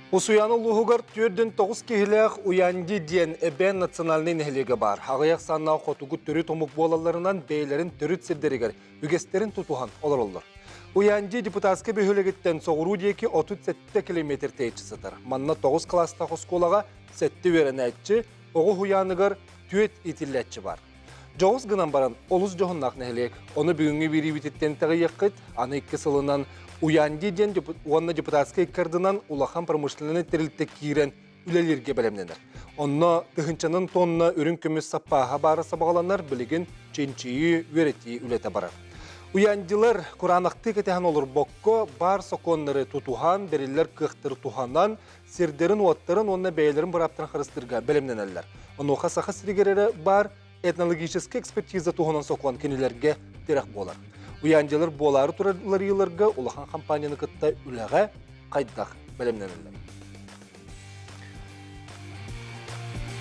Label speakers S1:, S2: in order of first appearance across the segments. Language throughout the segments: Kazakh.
S1: Усуяны луғығыр түрден 9 кехілек уянди ден әбен национальный нәхілегі бар. Ағаяқ санна қотуғы түрі томық болаларынан бейлерін түріт сірдерігер, үгестерін тұтуған олар олар. Уянди депутатскы бөхілігіттен соғыру дейкі 37 километр тейчі сытыр. Манна 9 класста қосколаға сәтті верен әйтчі, оғы хуянығыр түйет итілләтчі бар. Жоғыз гынан баран олыз жоғыннақ нәхілек, оны бүгінгі бері бітеттен тәғі еқіт, аны 2 сылынан Уянди ден онна депутатскай кардынан улахан промышленный терилте кирен үлелерге белемненер. Онна тыхынчанын тонна үрін көміс саппаға бары сабағаланар білігін ченчейі өреті үлеті барар. Уяндилар құранақты кетехан олыр бокко бар соконнары тутухан, берілер кықтыр туханан, сирдерін уаттарын онна бәйлерін бұраптан қырыстырға белемненелер. Онуға сақы сіргерері бар этнологический экспертиза туханан соқуан кенелерге терек болар. Уяндилар болары туралар елерге улахан компанияны кытта үләгә кайдак белемнәнеләр.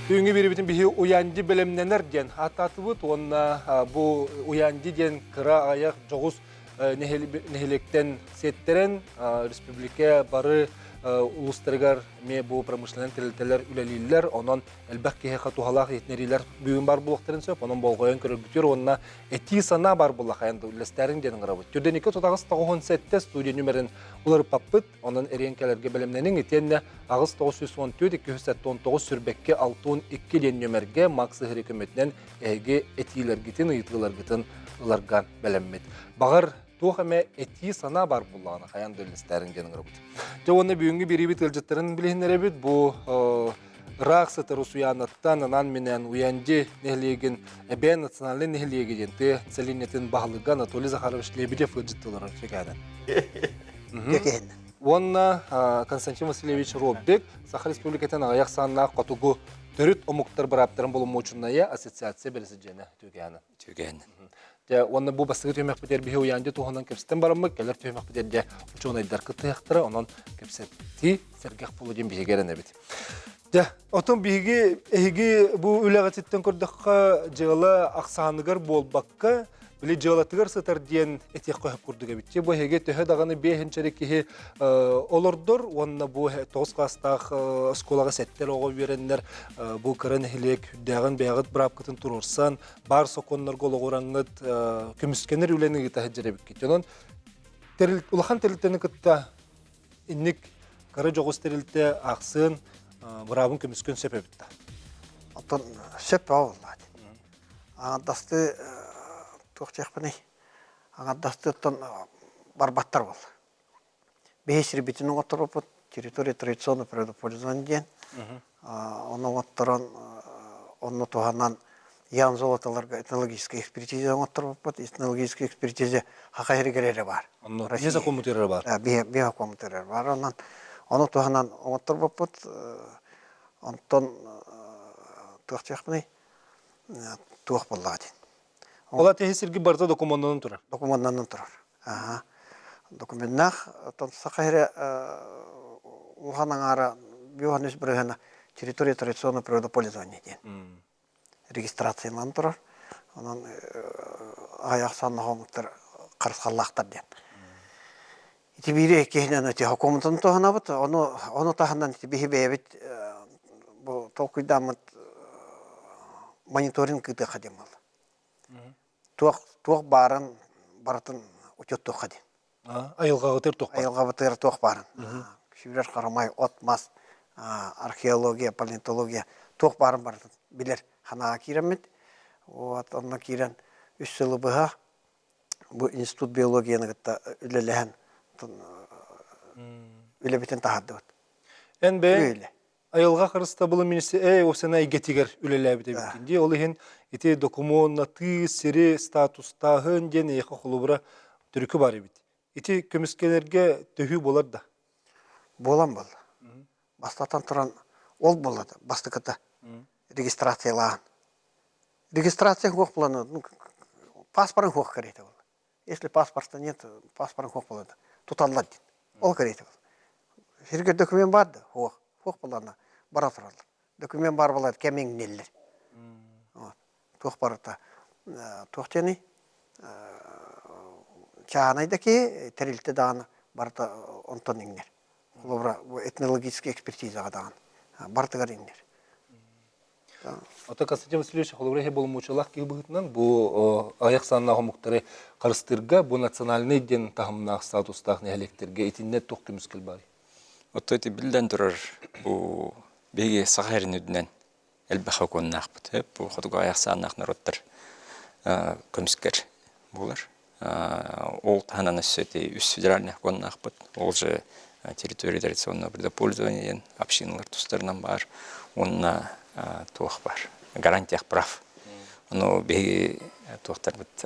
S1: Бүгенге биребитин бихи уянди белемнәнер ден ататыбыт, онна бу уянди ден кыра аяк жогус нехелектен сеттерен республика бары улустаргар ме бу промышленный терилтелер үлелилер, онон элбәк кеһе хатухалах етнерилер бүгүн бар булактарын сөп, онон болгоен көргүтөр онна эти сана бар булах аянды үлестерин ден гырабы. Түрдөн 297 студия нөмерин улар паппыт, онон эренкелерге белемненин этенне агыс 914 279 сүрбекке 612 ден нөмерге максы хөкүмөтүнөн эге этилергитин ыйытыларгытын уларга белеммет. Багыр Тухаме эти сана бар булланы хаян дөрлестерин денин рабыт. Жауаны бүгінгі беребет өлжеттерін білгендер әбет, бұл рақсатыр усуянаттан анан менен уянди нехлеген әбен национальный нехлеген те целинетін бағылыға Анатолий Захарович Лебедев өлжеттілері фекаден. Онна Константин Васильевич Роббек Саха Республикатын ағаяқ санына қатуғы түріт омуқтар бараптарын болымы учынная ассоциация белесі жені төгені. Онна бу басыгы төмәк битер бихе уянды туһанан кепстен барымы, келер төмәк битер дә учуны идар кытыяктыра, онан кепсетти сәргәх булу дим бихе гәрәнә бит. Отон бихеге эге бу үләгәтеттән күрдәккә җылы аксаныгыр болбакка, биле җылатыгыр сытар диен этек кыйып күрдүгә бит. Бу эге төһә даганы бехенчәреке олордор, онна бу 9 класстах школага сәттер ого береннәр, бу кырын хилек дагын бягыт брап кытын турурсан, бар соконнар гологораңыт көмүскенер үленеге тәҗрибе бит. Онан терил улахан терилтәне кытта инник кары жогыс терилтә аксын брабын көмүскөн сепебитте.
S2: Отон сеп авлады. Аңдасты тоқчақпыны. Аңдасты тон барбаттар бол. Бейсір битінің отырып, территория традиционно предопользования ден. Оның отырын, оның туғаннан ян золоталарға этнологическая экспертиза отырып, этнологическая экспертиза хақайрегерері бар.
S1: Неза коммутерері бар?
S2: Бега коммутерері бар. Оның туғанан отырып, онтон тоқчақпыны туық болады.
S1: Ола тәһисирге барда документнан турар.
S2: Документнан турар. Документнах тон сақайры улханан ара биоханыс біргена территория традиционного природопользования ден. Регистрациялан турар. Онан аяқ санна хомуктар қарысқаллақтар ден. Ити бире кехнен өте хокументан тоғана бұд, оны тағандан ити бихи бейбет бұл толкуйдамыд мониторинг кыты қадем болды. Туақ барын барытын өтет тоқ қадем.
S1: Айылға ғытыр тоқ бар?
S2: Айылға ғытыр тоқ барын. Шүрер қарамай, отмас, археология, палеонтология тоқ барын барытын білер ханаға киремет. Онна кирен үш сылы бұға бұл институт биологияны ғытта үлелеген үлебетен тағады бұд.
S1: Ән бәй, айылға қырыста бұлы менесі осына егетігер үлеләбі дебекенде. Ол еген еті документаты, сері, статустағын ден еқі құлыбыра түрікі бар ебет. Еті көміскелерге төхі болар да?
S2: Болан болды. Бастатан тұран ол болады, бастықыда регистрациялаған. Регистрация қоқ боланы, паспорын қоқ кәрейті болды. Если паспорта нет, паспорын қоқ болады. Тұталады дейді. Ол кәрейті болды. Жерге документ барды, қоқ боланы бара тұралды. Документ бар болады, кәмен нелілер. Тоқ барыта. Тоқ тені чағанайда ке тәрілті дағаны барыта онтон еңдер. Холобра бу этнологический экспертиза даган. Бартыгар иңдер.
S1: Ата Константин Васильевич холовреhe болмучулах ки быгытнан бу аяк саннагы муктары карыстырга бу национальный ден тахымнах статустах нехлектерге итинне тук күмүскел бар.
S3: Отто эти билден турар бу беге сахаринүднен элбаха коннахпыт. Бу ходуга аяк саннах народтар көмүскер булар. Ол таханан эти үс федеральных коннахпыт. Ол же территория традиционного предопользования общиналар тустарынан бар. Онна туох бар. Гарантиях прав. Но беги туохтар бит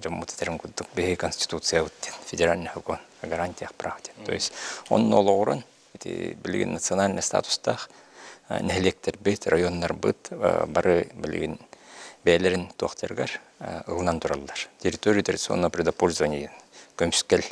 S3: жоммут терим кудук беги конституция уттен федеральный закон о гарантиях прав. То есть он noloгорон эти билген национальный статустах нехлектер бит районнар бит бары билген бейлерин туохтаргар ылынан тураллар. Территория традиционного предопользования көмүскел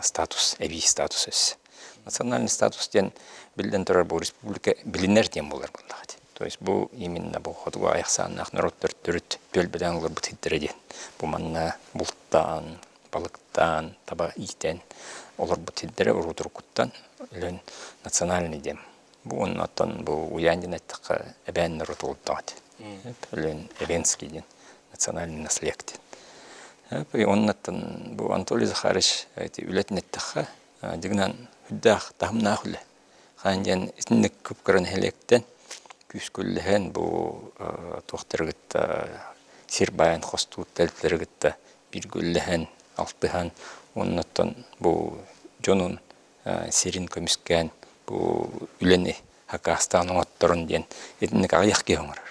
S3: статус, эви статус. Национальный статус ден билден турар бу республика билинер ден болар буллагы. То есть бу именно бу ходуга аяқсаннақ народтар түріт бөлбеден олар бұт хиттереден. Бу манна бұлттан, балықтан, таба итен олар бұт хиттере ұрутыркуттан өлін национальный дем. Бу оннаттан бу уянден әттіққа әбән народ олдағады. Өлін эвенский ден, национальный наследие. Оннаттан бу Анатолий Захарыч үлетін әттіққа дегінен хүддақ тахымнақ үлі. Қанден итіннік көпкірін хелектен күскүлләһен бу тохтыргытта сирбаян хостут тәлтләргытта биргүлләһен алтыхан оннаттан бу жонун сирин көмүскән бу үләне Хакастан отторун ден этинник аяк кеоңар.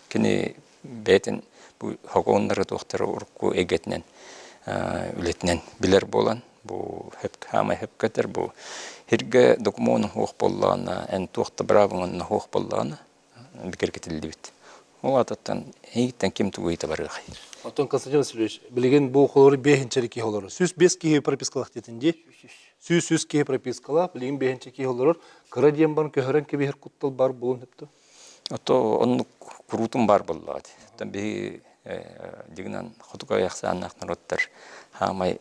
S3: Кини бетин бу хогоннары тохтары урку эгетнен үлетнен билер болан бу хеп хама хеп кетер бу Хирге документ хоқ боллана, эн туақта бравын хоқ боллана, бекер кетилди бит. Ол ататтан эйттен ким тугыйта барыгы.
S1: Антон Константин Васильевич, билеген бу холоры бехинчерики холоры. Сүз бес кихи пропискалах детинди. Сүз кихи пропискалах, билеген бехинчерики холоры. Кыра диен бар көһөрен кебехер куттал бар болун хепті.
S3: Ото он крутун бар боллады. Тан би дигнан ходуга яхсаннак народтар хамай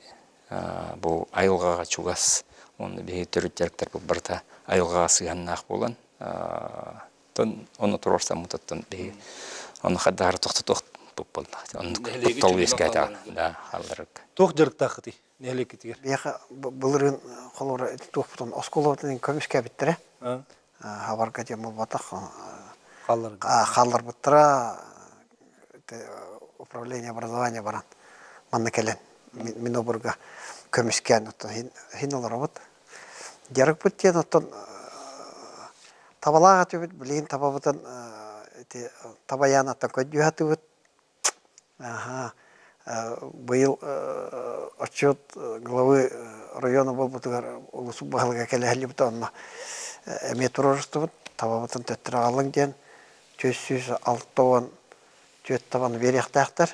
S3: бу айылгага чугас оны беги төрүттөрүктөр бу барта айылга сыганнак болан. Тон оны турарсам мутаттан беги оны хаддар токтоток болду. Оны токтол эскайта. Да, халдырык.
S1: Тох жарыктакыты. Нехлекетигер.
S2: Бияха былырын холора туохпутун осколотын көмүскө биттире. Хабарга жем болбатак. Халлар буттара управление образования баран. Манна келен. Минобурга көмүскөн хиналар вот. Жарык буттен оттон табалага төбүт билин табабытын табаянаттан көдүятыбыт. Быйыл отчет главы района болбутугар улусу баалга келелибит онна эме турурустубут табабытын төттүрө алың ден 406 төттабан беректактар.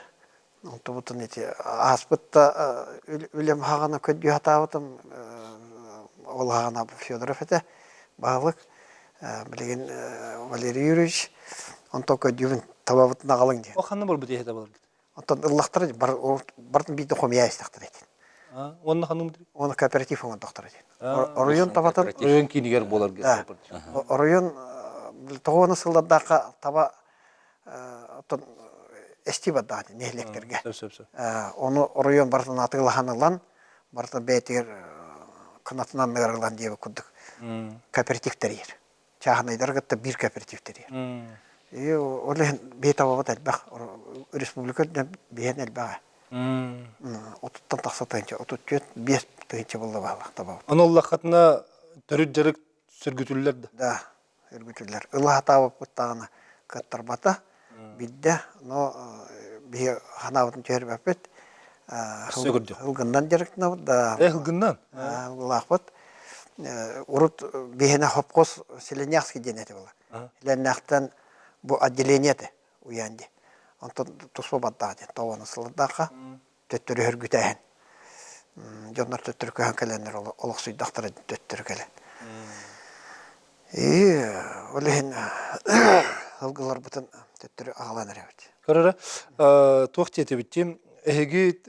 S2: Онтубутун эти аспытта үлем хагана көдүятабытым Олгана Федоров это баалык билген Валерий Юрьевич он только дювин табабытын агалың ден.
S1: О ханны бол бите табалар.
S2: Онтон ыллахтар бартын бийди хомия истактар экен.
S1: Онны ханны мыдыр?
S2: Оны кооператив он доктор экен. Район табатын
S1: Район кинигер болар.
S2: Район тогоны сылдардака таба отон эстибадады нехлектерге. Оны район бартын атылаханылан бартын бетер канатынан мыгырылан деп күдүк. Кооперативтер ер. Чаханайдаргатта бир кооперативтер ер. И олен бетабат элбах республика бен элбага. Оттан таксатанча отут бес тыйча болду бала таба.
S1: Анолла хатына төрүт жарык сүргүтүллөр да.
S2: Да, сүргүтүллөр. Ылла табып буттагына каттарбата бидде, но бие ханабытын чөрбөпөт. Хылгындан жарыктына да.
S1: Хылгындан.
S2: Лахпат. Урут бихена хопкос селенякский денети была. Леннахтан бу отделениети уянди. Антон тусбабаттады. Таваны сылдака төттөрү хөргүтәһен. Жоннор төттөрү көһөн келенер олок суйдактар төттөрү келен. Олен алгылар бутын төттөрү агаланыр бит.
S1: Карара тохтете биттим. Эги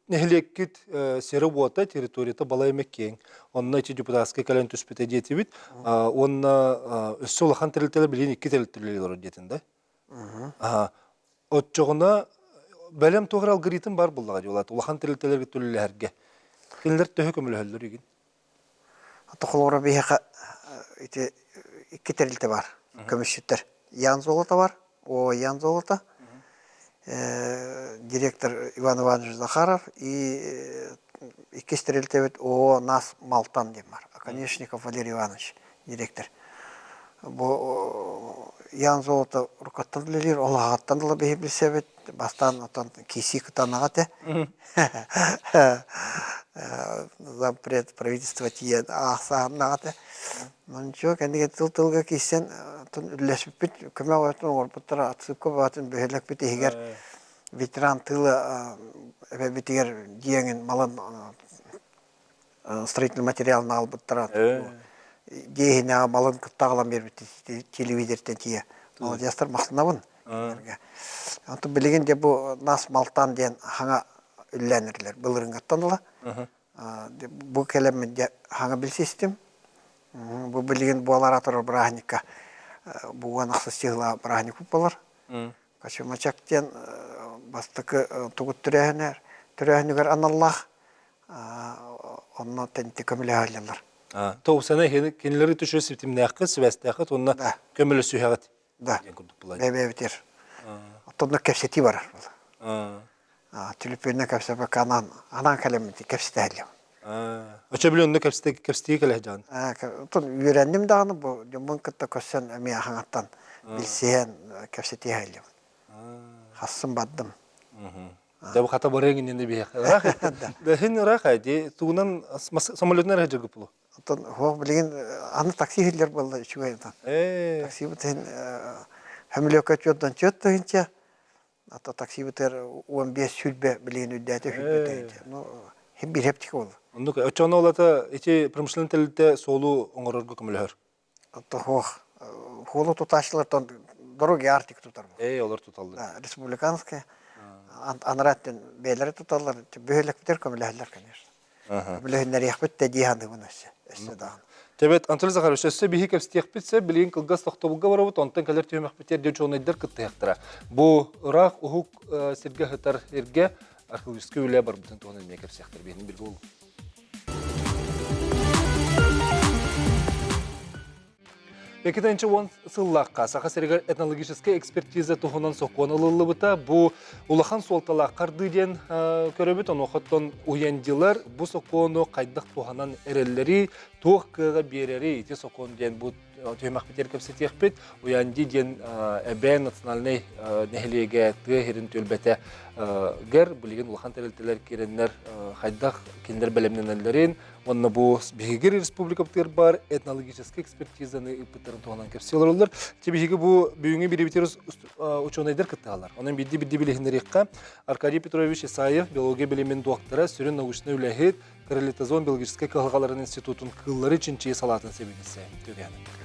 S1: нехлеккит сері бота территорията балай меккең. Онна ити депутатская кален түспете дети бит. Онна өссі улахан тірілтелі білейін 2 тірілтелі детін, да? Отчоғына бәлем тоғыр алгоритм бар бұлдаға жолат. Улахан тірілтелерге төлілі әрге. Келдер төһі көмілі әлдер еген.
S2: Тоқылуыра бейхақа 2 тірілті бар. Көмішшіттер. Ян золота бар. Ян золота. Директор Иван Иванович Захаров и 2 стрельте бит Нас Малтан дем бар. Конечников Валерий Иванович, директор. Бу ян золото рукаттан билер, олагаттан да бейбилсе бит. Бастан отан киси кытанагате. Зампред правительства тие ахсанагате. Но ничего, кендиге тыл-тылга кисен үлләшіп бит, көмә ватын орпыттара атсыққа ватын бөхелек бит егер ветеран тылы битигер диеңін малын строительный материалын албыттара дейіне малын күттағылан бербіт телевизорден тие. Молодецтар мақтынабын. Антон білеген де бұл Нас Малтан ден хаңа үлләнерлер. Бұлырын қаттаныла. Бұл кәлемін де хаңа білсестім. Бұл білген бұлар атыры брахника. Бұған ақсы стиғыла брахник бұлар. Качымачақтен бастықы тұғыт түрәхінігер аналлах. Онна тәнті көмілі әлілер.
S1: Тоғы сәне кенілері түші септіміне ақы, сібәсті ақы, онна көмілі сүйәғат.
S2: Да, бәбәбетер. Оттонда кәпсети бар. Түліппенне кәпсепі анан кәлеметі кәпсеті әлім.
S1: Оча білуінде кәпсетеге кәлі жан?
S2: Үйрәндім дағыны бұл. Бұн күтті көссен әме ағаңаттан білсейен кәпсеті әлім. Хасын баддым.
S1: Дәбі қата бар еңінен де бейек. Дәхін ұрақ әйде, туғынан самолетіне әрі жүргіп бұлы?
S2: Білген аны такси хиллер болды үшіге. Такси бұтын хөмілеуке чөттен чөттігінше. Такси бұтыр 15 сүлбе білген үддәті хүлбе. Bir heptik oldu.
S1: Ondan sonra açığına olata içi pромышленный telde solu oңорорго көмөлөр.
S2: Холу туташлардан дороги артик тутар.
S1: Олар туталды.
S2: Республиканская. Анраттен бейлер туталар. Бөйлек битер көмөлөрлөр, конечно. Билгендер яхбет тедиянды бунасы.
S1: Тебет Антон Захарович, сөзсө бихи кепстиек битсе, билген кылгас тохтобулга барабыт, онтан калер түймөк битер деп чоңайдар кыттыяктыра. Бу ырак ухук сирге хытар эрге археологический үле бар бүтін туғын әлмей кепсияқтыр бейінің білгі олу. Екетінші он сыллаққа сақа сәрігер этнологическая экспертиза туғынан соқуан ылылы бұта, бұл улахан солталақ қардыден көрөбіт, он оқыттан уяндилар, бұл соқуаны қайдық туғанан әрелері, туық кыға берері, еті соқуан ден бұл түймақ бітер көпсетек бет, уянди ден әбән национальный нәхілеге тұғырын төлбәті гәр, білген улахан тәрелтелер керенлер қайдақ кендер бәлемнен әлдерін, онына бұл бігігер республика бұтыр бар, этнологический экспертизаны ұппыттарын туғанан көпселер олар. Тебігігі бұл бүйіңе бірі бітер ученыйдар кіттіғалар. Оның бидді білігіндер еққа Аркадий Петрович Исаев, биология білімін доқтыра, сүрін научный үләхет, Коррелитазон биологический кылғаларын институтын кыллары чинчие салатын себебесі төгені.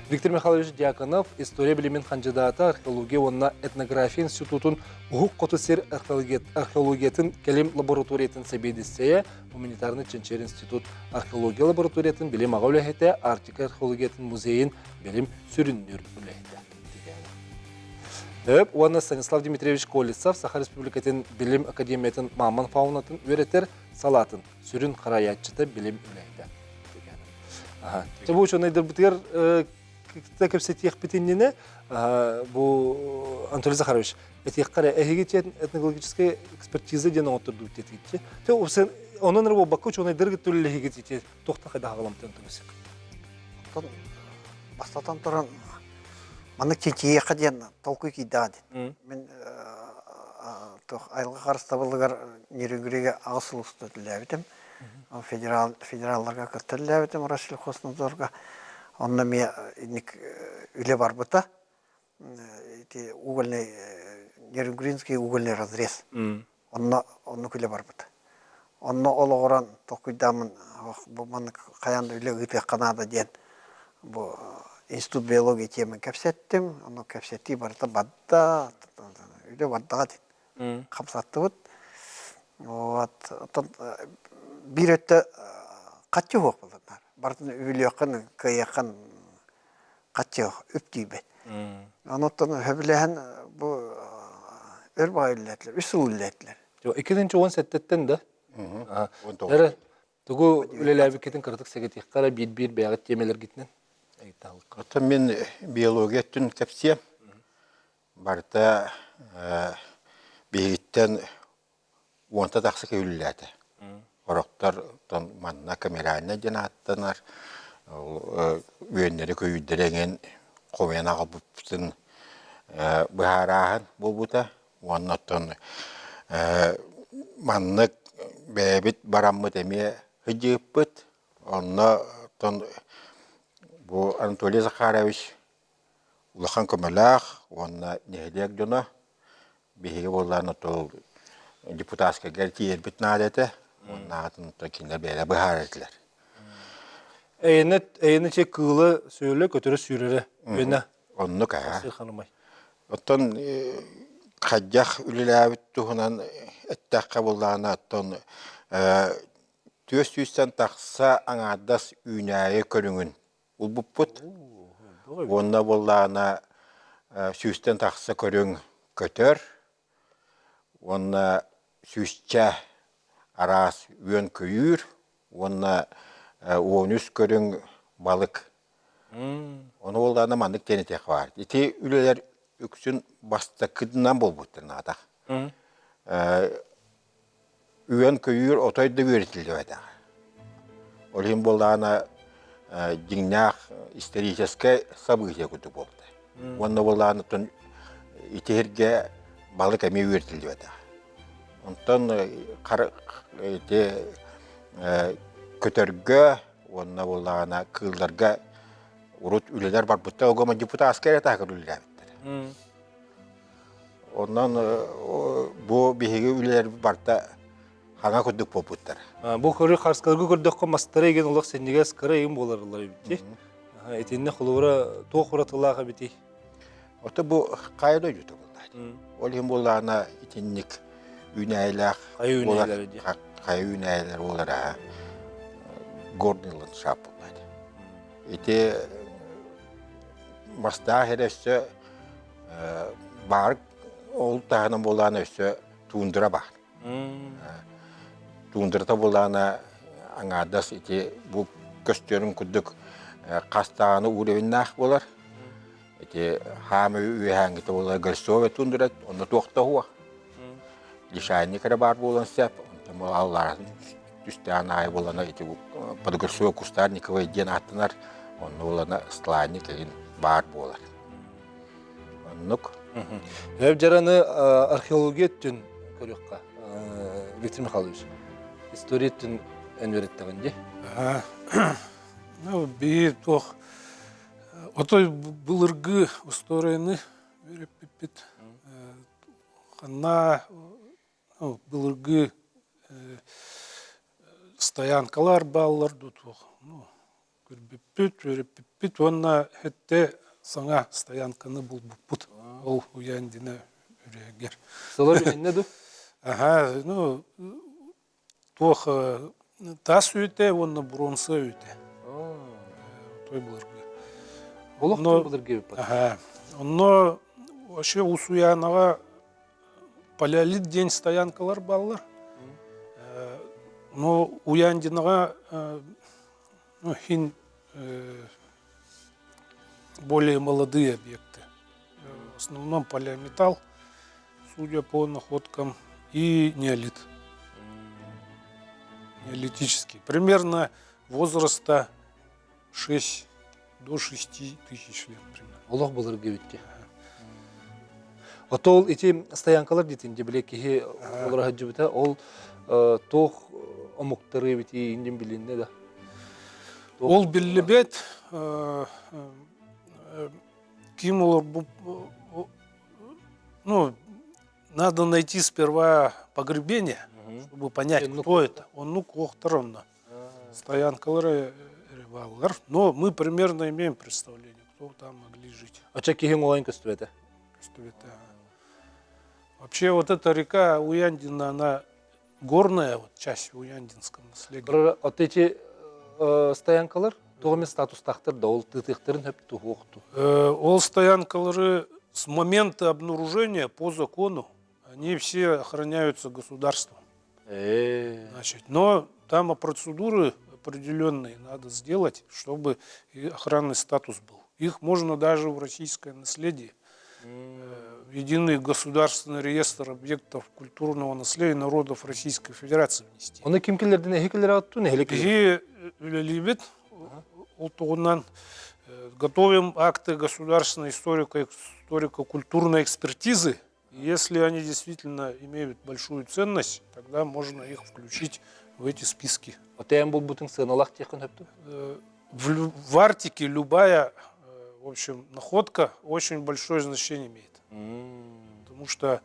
S1: Виктор Михайлович Дьяконов, история билимин кандидаты, археология онна этнография институтун ухук котусер археологиятын келим лабораториятын себедисея, гуманитарный Ченчер институт археология лабораториятын билим ага үләхете, Арктика археологиятын музейин билим сүрүннөр үләхете. Уанна Станислав Дмитриевич Колесов, Саха Республикатын билим академиятын маман фаунатын өретер салатын сүрүн караятчыты билим үләхете. Бұл ученыйдар бұтығар көпсетек бітіннені, бұл Анатолий Захарович, әтек қара әйге этнологическая экспертиза дені отырды өтетікті. Оның әрі бұл бақы ученыйдар түрлі әйге тете тоқта қайда ғаламтын тұрысық.
S2: Бастатан тұран, маны кентие қаден толқы кейдаден. Мен айлға қарыста болығар нерінгіреге ағысыл ұсты түлі әбітім. Федералларға кіртілі әбетім Рашил Хоснадорға. Онна мен үлі бар бұта. Нерінгринский угольный разрез. Онна күлі бар бұта. Онна олы оран тоқыйдамын бұманы қаянды үлі ғыты қанады ден. Бұл институт биология темін кәпсеттім. Оны кәпсетті барда бадда. Үлі баддаға ден. Қапсатты бұд. Вот. Bir ötte katçı hok bulunlar. Bartın übülüyakın, kıyakın katçı hok, üptüybe. Anottan höbülehen bu örbayilletler, üsulletler.
S1: Jo 2017'ten de. Aha.
S4: On to'g'riz.
S1: Nere tugu ülelәbi keten kırdık segeti kara bir beyat yemeler gitnen.
S4: Ota men biologiya tün kapsiyem. Barta bihitten onta taqsı köylülerde. Oroktar ton manna kamerayna janattanlar. Üyenleri köydüregen komena kapıptın biharahan bulbuta. Onnaton mannak bebit baramı demeye hıcıpıt. Onna ton bu Anatoly Zakharovich улахан көмөлөөх уонна нехилек жона биһиги буллаан отол депутатска гертиер битнаадете уоннаатын токинер бере быхааретилер.
S1: Eyni çek kılı söyle kötürü sürere. Bena.
S4: Онну каа.
S1: Сы ханымай.
S4: Оттон хajjах үлеләбит туһунан эттәккә буллаана оттон төс yüzden тақса аңадас үйнәе көрүңүн. Ул буппут. Онна буллаана süsten тақса көрүң көтөр. Онна süsçә арас үйөн көйүр. Онна уонус көрүң балык. Onu oldaana mandık tenetek var. İti üleler üksün basta kıdından bol buttun adak. Üyen köyür otoyda veritildi veda. Olayım boldaana dinnak историческое событие kutu boldu. Onda boldaana tun itiherge balık emi veritildi veda. Ondan kötörgö onda boldaana kıllarga urut üleler var butta ogama deputa askere takır üleler bitler. Ondan bu bihige üleler barta hanga kudduk poputlar.
S1: Bu körü karskılgı gördük ko mastara egen olaq senige skara egen bolarlar bitti. Ha etinde xulura toquratılaga biti.
S4: Ota bu kayda jutu buldu. Olayım bulana itinlik üneyler.
S1: Kayı üneyler diye.
S4: Kayı üneyler olara Gordonland şap buldu. İti Masta heresse bar ol tahanın bolana össe tundura bar. Tundurta bolana angadas iti bu köstörün kudduk kastağını uğravinnak bolar. İti hamı üyehangita bolar gelsove tundurat onda toqta huwa. Lişayni kara bar bolan sep. Onda Allah'ın üstüne ay bolana iti подгорсове кустарниковые ден атынар. Onda bolana ıslayni kelin bar bolar. Onluk.
S1: Hep jaranı arkeologiya tün körüqqa. Виктор Михайлович. История тün enverettegende.
S5: Ну, bir toq otoy былыргы историяны вереппит. Хана былыргы стоянкалар баллар дутуq. Ну, көрбеппит, вереппит. Онна хетте саңа стоянканы булбуппут. Ол уяндина үрегер.
S1: Солар ne du?
S5: Ага, ну, тоқ тас үйте, онна бронса үйте. Той бұлырғы.
S1: Олық тün bulur gibi.
S5: Ага, онно вообще усуянаға палеолит день стоянкалар баллар. Но уяндинаға хин более молодые объекты. В основном палеометалл, судя по находкам, и неолит. Неолитический. Примерно возраста 6 до 6 тысяч лет. Примерно.
S1: Олық bulur gibi. Отол ити стоянкалар ditinde bile ki olara hacı bita ol toq omuktarı biti indin bilinde de.
S5: Ол биллибет ким олар ну, надо найти сперва погребение, чтобы понять, кто это. Он ну кохтаронно. Стоянкалары рыбалар. Но мы примерно имеем представление, кто там могли жить.
S1: Açak kihin olayın köstüvete.
S5: Вообще вот эта река Уяндина, она горная вот часть в Уяндинском наследии.
S1: Бір отечи стоянкалар тоғымен статустақтыр да ол тытықтырын хөп туғуқту.
S5: Ол стоянкалары с момента обнаружения по закону, они все охраняются государством. Значит, но там процедуры определенные надо сделать, чтобы и охранный статус был. Их можно даже в российское наследие, в единый государственный реестр объектов культурного наследия народов Российской Федерации внести.
S1: Оны ким келерден эхи келер атту не хелек?
S5: И либет ултугунан готовим акты государственной историко-культурной экспертизы. Если они действительно имеют большую ценность, тогда можно их включить в эти списки.
S1: Отеян бұл бұтың сыналақ текін хөпту?
S5: В Арктике любая, в общем, находка очень большое значение имеет. Потому что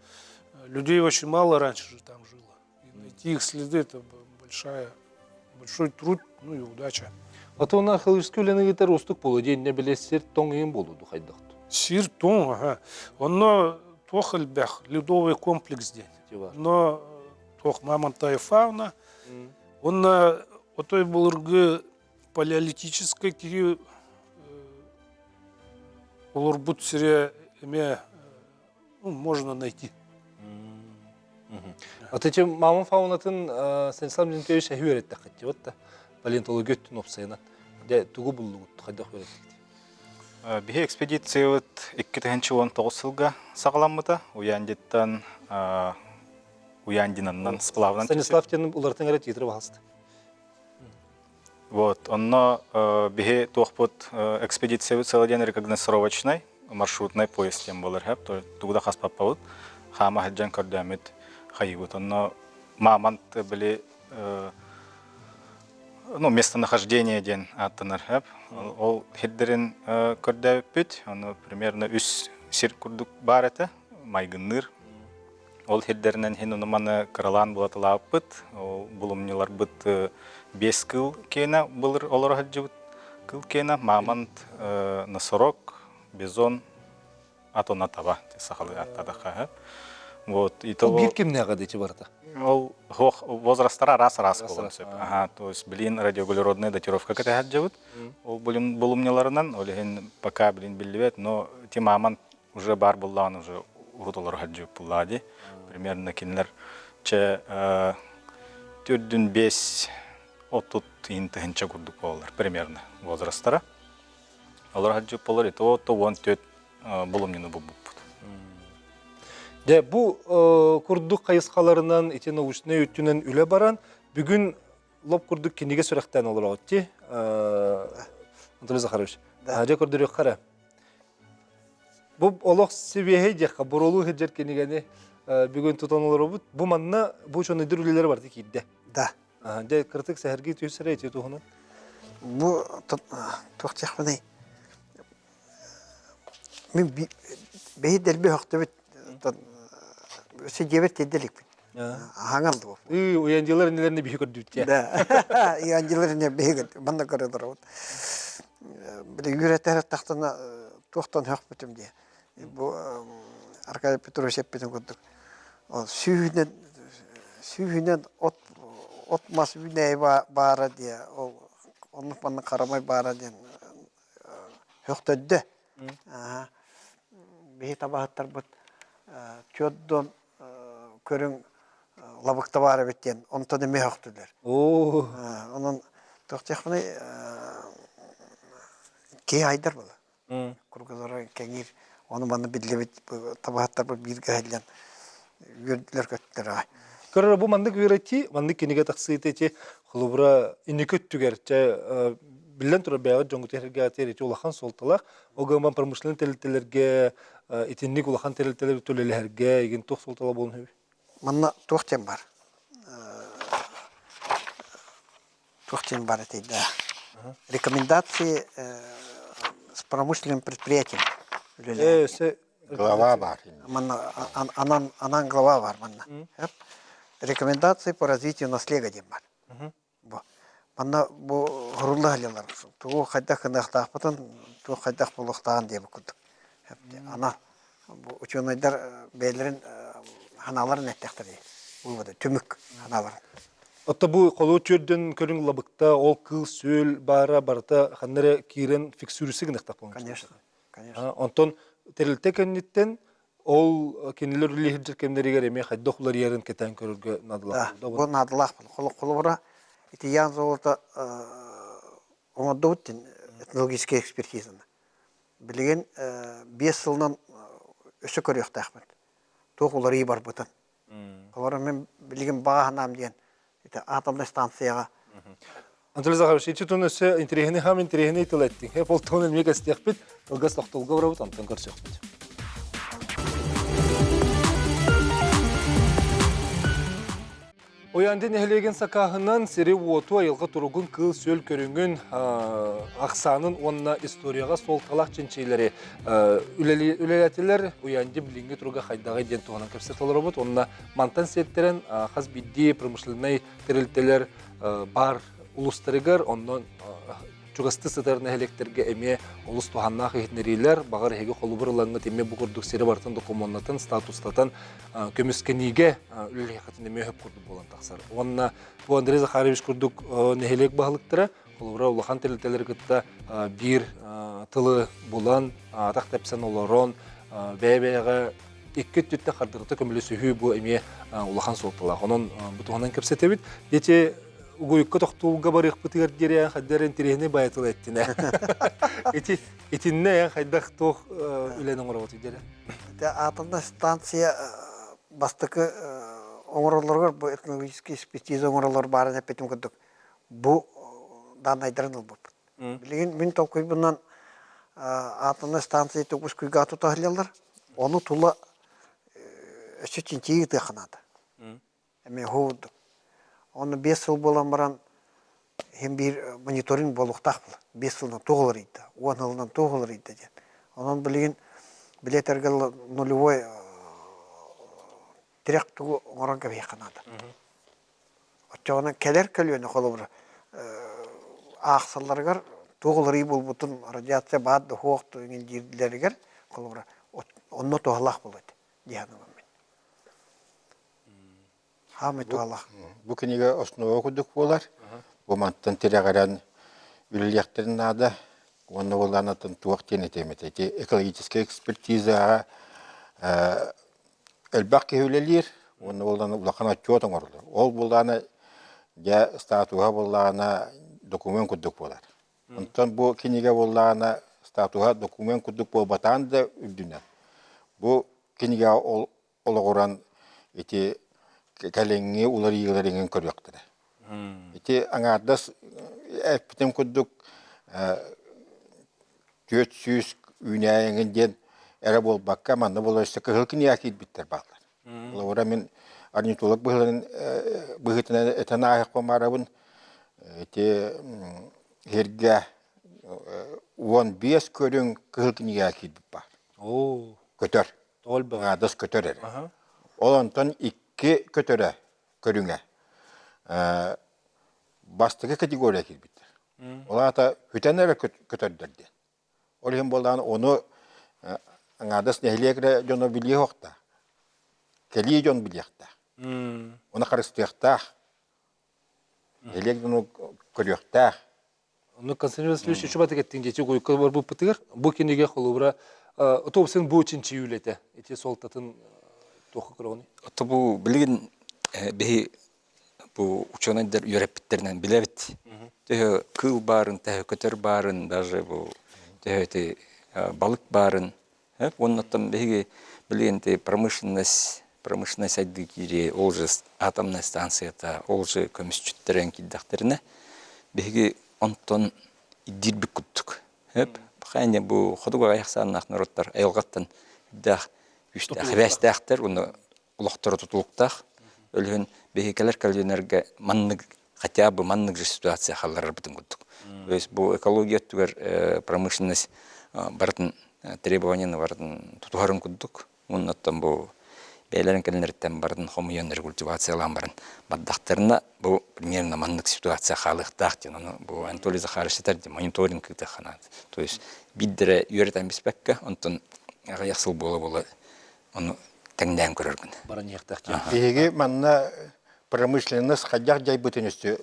S5: людей очень мало раньше же там жило. И найти их следы — это большой труд, ну и удача.
S1: Атуына қылышқы өлені кетер остық болу, дейіне білесер тоңайын болу дұқайдақты.
S5: Сир тон, ага. Оно тохальбях, ледовый комплекс день. Но тох мамонта и фауна. Он на той булыргы палеолитической кири улурбут сире эме можно найти.
S1: Отечи мамон фаунатын Станислав Леонтьевич әхі өретті қатты. Отта палеонтологы өттін опсайынан. Туғы бұлды қайдақ өретті.
S6: Бихе экспедиция вот 2019 жылга сағаламыда. Уяндиттан, Уяндинаннан сплавынан.
S1: Станислав тенің ұлартың әрет етірі бағасты.
S6: Вот, онно бихе тоқпот экспедиция вот целый день рекогносцировочной маршрутной поезд тем болар хэп, то тугда хас папаут, хама хаджан кардамит хайвут. Онно мамант были ну, местонахождение день аттанар хэп. Ол хиддерин кардапит, он примерно үс сир курдук бар это, майгынныр. Ол хиддеринен хин унуманы каралан булатылаппыт, ол булумнилар быт 5 кыл кена булыр олар хаджыбыт кыл кена, мамант, носорог, бизон, атона таба, сахалы аттадаха. Вот, и
S1: Ол бір кемне ағады барда?
S6: Ол возрастара раз болын сөп. То есть, блин, радиоуглеродная датировка кәті хаджыбыт. Ол булумниларынан, ол хин пока, блин, билливет, но те мамант уже бар буллан, уже урутолар хаджыбыт буллади. Примерно кинлер че түрдүн 5 отут интихинча курдук болар примерно возрастара. Олар хаджып болар, это то вон төт булумнины буббут.
S1: Де бу курдук кайысқаларынан ити научный өттүнен үле баран бүгүн лоб курдук кинеге сүрөктөн олар отти. Антон Захарович. Же көрдүрөк кара. Бу олох себеге же бурулу хеджер кинегени бүгүн тутанылар бут. Бу манна бу чоны дүрлелер бар дикидде.
S2: Да.
S1: Де кыртык сәһәрге түйсәрә ите тухуны.
S2: Бу тоқтяқпыны. Мен бейдер бе хоқты бит. Өсі жебет еделік бит. Аңалды бұл.
S1: Уяндылар нелеріне бей көрдүт.
S2: Да. Уяндылар не бей көрдүт. Манда көрдір. Біле үйретер тақтана тоқтан хоқ бітім де. Бұл Аркадий Петрович еппетін көрдік. Сүйінен отмас үйней бары де. Оның баны қарамай бары де. Хоқтөдді. Бей табағыттар бұд. Чөддон көрің лабықта бары беттен. Онтан еме хоқтыдыр. Оның тоқтяқпыны кей айдар бұл. Құрғызары кәңір. Оны баны білдебет табағыттар бұл бірге әлден. Үйерділер көттілер ағай.
S1: Көрір бұл мандық үйретті, мандық кенеге тақсыйты ете, құлыбыра ині көттігер. Білден тұра бәғыт жоңғы тәрерге атер ете олақан солталақ. Оғанбан промышлен тәлітелерге, етінник олақан тәлітелер төлелерге, еген тоқ солтала болын өбі?
S2: Манна тоқтен бар. Тоқтен бар етейді. Рекомендации с промышленным предприятием.
S4: Глава бар.
S2: Анан глава бар. Рекомендации по развитию наследия бар. Манна бу ғұрулы әлелер. Туғы қайдақ қынақтақ бұтын, туғы қайдақ бұлықтаған деп күдік. Ана ученыйдар бәйлерін ханаларын әттіқтір дейді. Улбады түмүк аналар.
S1: Отта бу колу чөрдөн көрүң лабыкта ол кыл сөл бара барта ханнары кирен фиксүрүсү гынактак болмуш.
S2: Конечно. Конечно.
S1: Онтон терилте кенниттен ол кенилер үлехиржер кемнеригер эме хайдохлар ярын кетен көрүргө
S2: Да,
S1: надылак.
S2: бу надылах колубура ити ян золота оңодуттин этнологическая экспертизаны. Билген 5 жылдан өсө көрөктакмын. Тоқулар ий бар бутан. Олар мен билген баганам деген атомный станцияга
S1: Анатолий Захарович, ичи тунысы интерехини хам интерехини итилеттин. Хеп ол тонен мега стехпит, ылгас тоқтолга барабыт, антон көрсөкпүт. Ояндын эхлеген сакахынан сери уоту айылға туругун кыл сөл көрүнгүн аксанын онна историяга сол талак ченчейлери үлелетилер оянды билинги туруга хайдагы ден туганан кепсет олоробут. Онна мантан сеттерен хаз бидди промышленный терилтелер бар улустарыгар, оннан чугасты сытарына электерге эме улус туханнах эхнерилер багар хеге холубурлаңы теме бугурдук сери бартын документатын статустатан көмүскениге үлеле хатын эме хөп курду болан таксар. Онна бу Андрей Захарович курдук нехелек баглыктыра холубура улахан терилтелер гытта бир тылы булан атак тапсан олорон бебеге икки түттө кардырты көмүлөсү бу эме улахан солтала. Онон бу туханан кепсетебит. Дете угуйукка тоқтууга барык бытыгар дере хаддер интерехне баятыл еттине. Этинне хайдах тох үленен оробот дере.
S2: атомный станция бастыкы оңоролоргор бу этнологический экспертиза оңоролор барын эпетим кырдык. Бу данайдырын ылбып. Билген мен толкуй bundan атомный станция токуш күйга тутахлялар. Оны тула өчүнчү тыханады. Эме ховду. Оны 5 жыл болан баран hem bir monitoring болуктак бул. 5 жылдан тоголор ийди. 10 жылдан тоголор ийди деген. Онун билген билетерге нулевой директу оранга бейканады. Отчогона келер көлөнө колубур аксаларгар тоголор ий болбутун радиация баат хокту деген жерлеригер колубур онно тоголак болот дияным мен. Хамы тоголак.
S4: Бу книга основа кудук болар. Бу мантан тирәгәрән үлелектәрен нада, оны буланатын туак тенетемете. Экологическая экспертиза элбак үлелер, оны буланы улакан отчет оңорлар. Ол буланы я статуга буланы документ кудук болар. Онтан бу книга буланы статуга документ кудук болбатан да үдүнә. Бу книга ологоран эти кәленге улар йыгыларын көрөктөр. Эти аңардас эптем кудук 400 үнәйеңден эре болбакка манны болышты кылкын якит биттер баалар. Улар мен орнитолог быгытына этана аяк комарабын эти херге 15 көрүн кылкын якит бар.
S1: О,
S4: Көтөр.
S1: толба.
S4: Аңардас көтөр. Олонтон икки көтөрө көрүңө. Бастыгы категория кирбиттер. Олата хүтенер көтөрдөрдү. Ол hem болдан оны аңадас нехлекре жоно билие хокта. Кели жон билиякта. Оны карыстыякта. Элек жоно көрөкта.
S1: Ну, Константин Васильевич, еще батык еттин жечи койка бар бу пытыгар. Бу кенеге холубура отобусын бу чинчи үлете. Эти солтатын тоху кроны.
S3: Ото бу билген беги бу ученыйдар үйрөптеринен билебит. Тө кыл барын, тө көтөр барын, даже бу тө балык барын. Оннотон беги билген промышленность айды кири, ол же атомная станцията, ол же көмүсчүттерен киддактерине беги онтон идирбик куттук. Бахайне бу ходуга аяксаннак народтар айылгаттан дах үстө хвестактер, уну улуктар тутулуктак өлгөн бехикелер калденерге маннык хотя бы маннык же ситуация халлар бутун куттук. То есть бу экология түгер промышленность бардын требованияны бардын тутугарын куттук. Оннотон бу бейлерин келнерден бардын хомуянер культивациялан барын баддактарына бу примерно маннык ситуация халыктак ден бу Анатолий Захарович терди мониторинг кытаханат. То есть биддере үйрөтөн биспекке онтон аясыл боло оны теңден көрөргүн.
S1: Баран яқтақ.
S4: Биһиги манна промышленность хаджак жай бүтүнүстү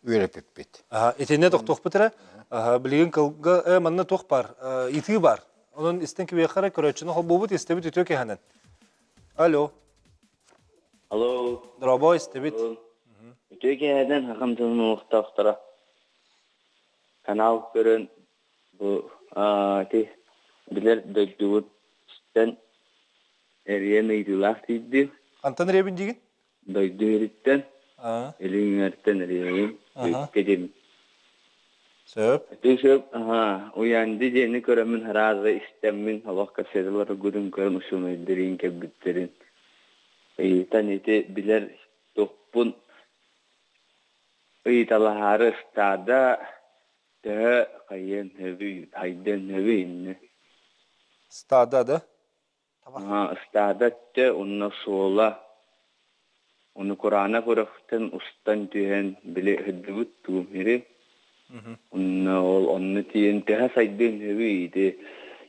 S4: үйрөппит.
S1: Этене тоқтоқ бітірі, білеген кылға манна тоқ бар, итігі бар. Onun isten ki bir yakara köröçünü hol bobut istebit ütüyor ki hanen. Alo.
S7: Alo.
S1: Drabo istebit.
S7: Ütüyor ki hanen hakam tılını uqtaqtara. Kanal görün bu bilir döktüğüt üstten eriye meydulak deydi.
S1: Antan rebin digin?
S7: Döktüğütten elin erten eriyeyim. Döktüğüm.
S1: Söp.
S7: Tüsüp, uyandı diyeni körümün harazı istemin Allah kasedileri gudun körüm usulü eddirin kebitlerin. Tanıtı bilir dokpun itaları stada de kayen hevi, hayden hevi inni.
S1: Stada da.
S7: Stada de onunla soğula. Onu Kur'an'a kuraktan ustan tühen bile hıddıvut tuğmiri. Onu tiyen teha saydın heviydi.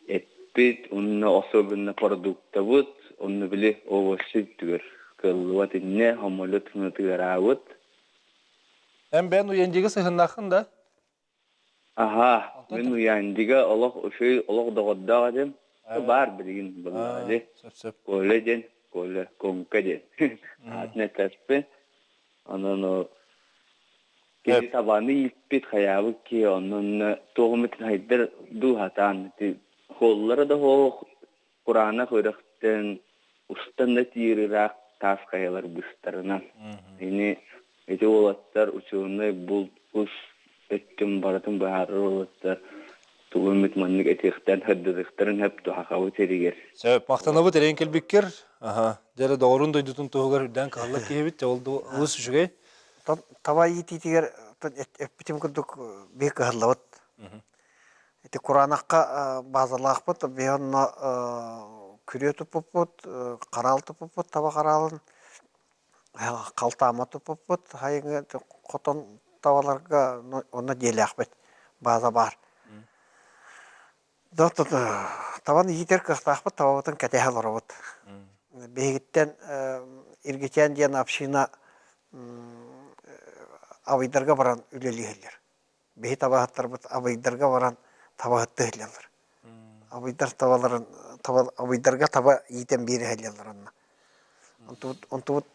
S7: Etpit onu osobunna produkta bud. Onu bile ovasit tüger. Kılvat inne hamulut hınıtı garavut.
S1: Hem ben uyancıgı sıhınnakın da.
S7: Ben uyandiga Allah da gadem. Var bilgin bunları.
S1: Söp.
S7: Kole den, kole konka den. Atne taspe. Onun Kedi tabanı ipit hayabı ki onun tohumetin haydır du hatan. Kolları da ho Kur'an'a koyrakten ustan da tirirak tas kayalar büstarinan. Yine eti olatlar uçuğuna bulkus ettim baratın baharı olatlar. Tohumet manlık etikten hıddıdıkların hep duhakavu teriger.
S1: Söp. Maqtanabı tereyin kelbikir. Jere doğrun doydutun tohugar hüdden kahla kehebit. Oldu ulusüşügey.
S2: Tava yititигер эппитим курдук бек харлават. Эти Куранакка базалаакпыт, беонно күрө туппут, карал туппут, таба каралын калтама туппут, хайыңы котон табаларга оны делякпыт. База бар. Доктор табан йитер кыктакпыт, табабытын катехаларабыт. Бегиттен иргетен ден община авайдарға баран үлелігелер. Бейі табағаттар бұд авайдарға баран табағатты хелелер. Авайдарға таба етен бері хелелер онна. Онты бұд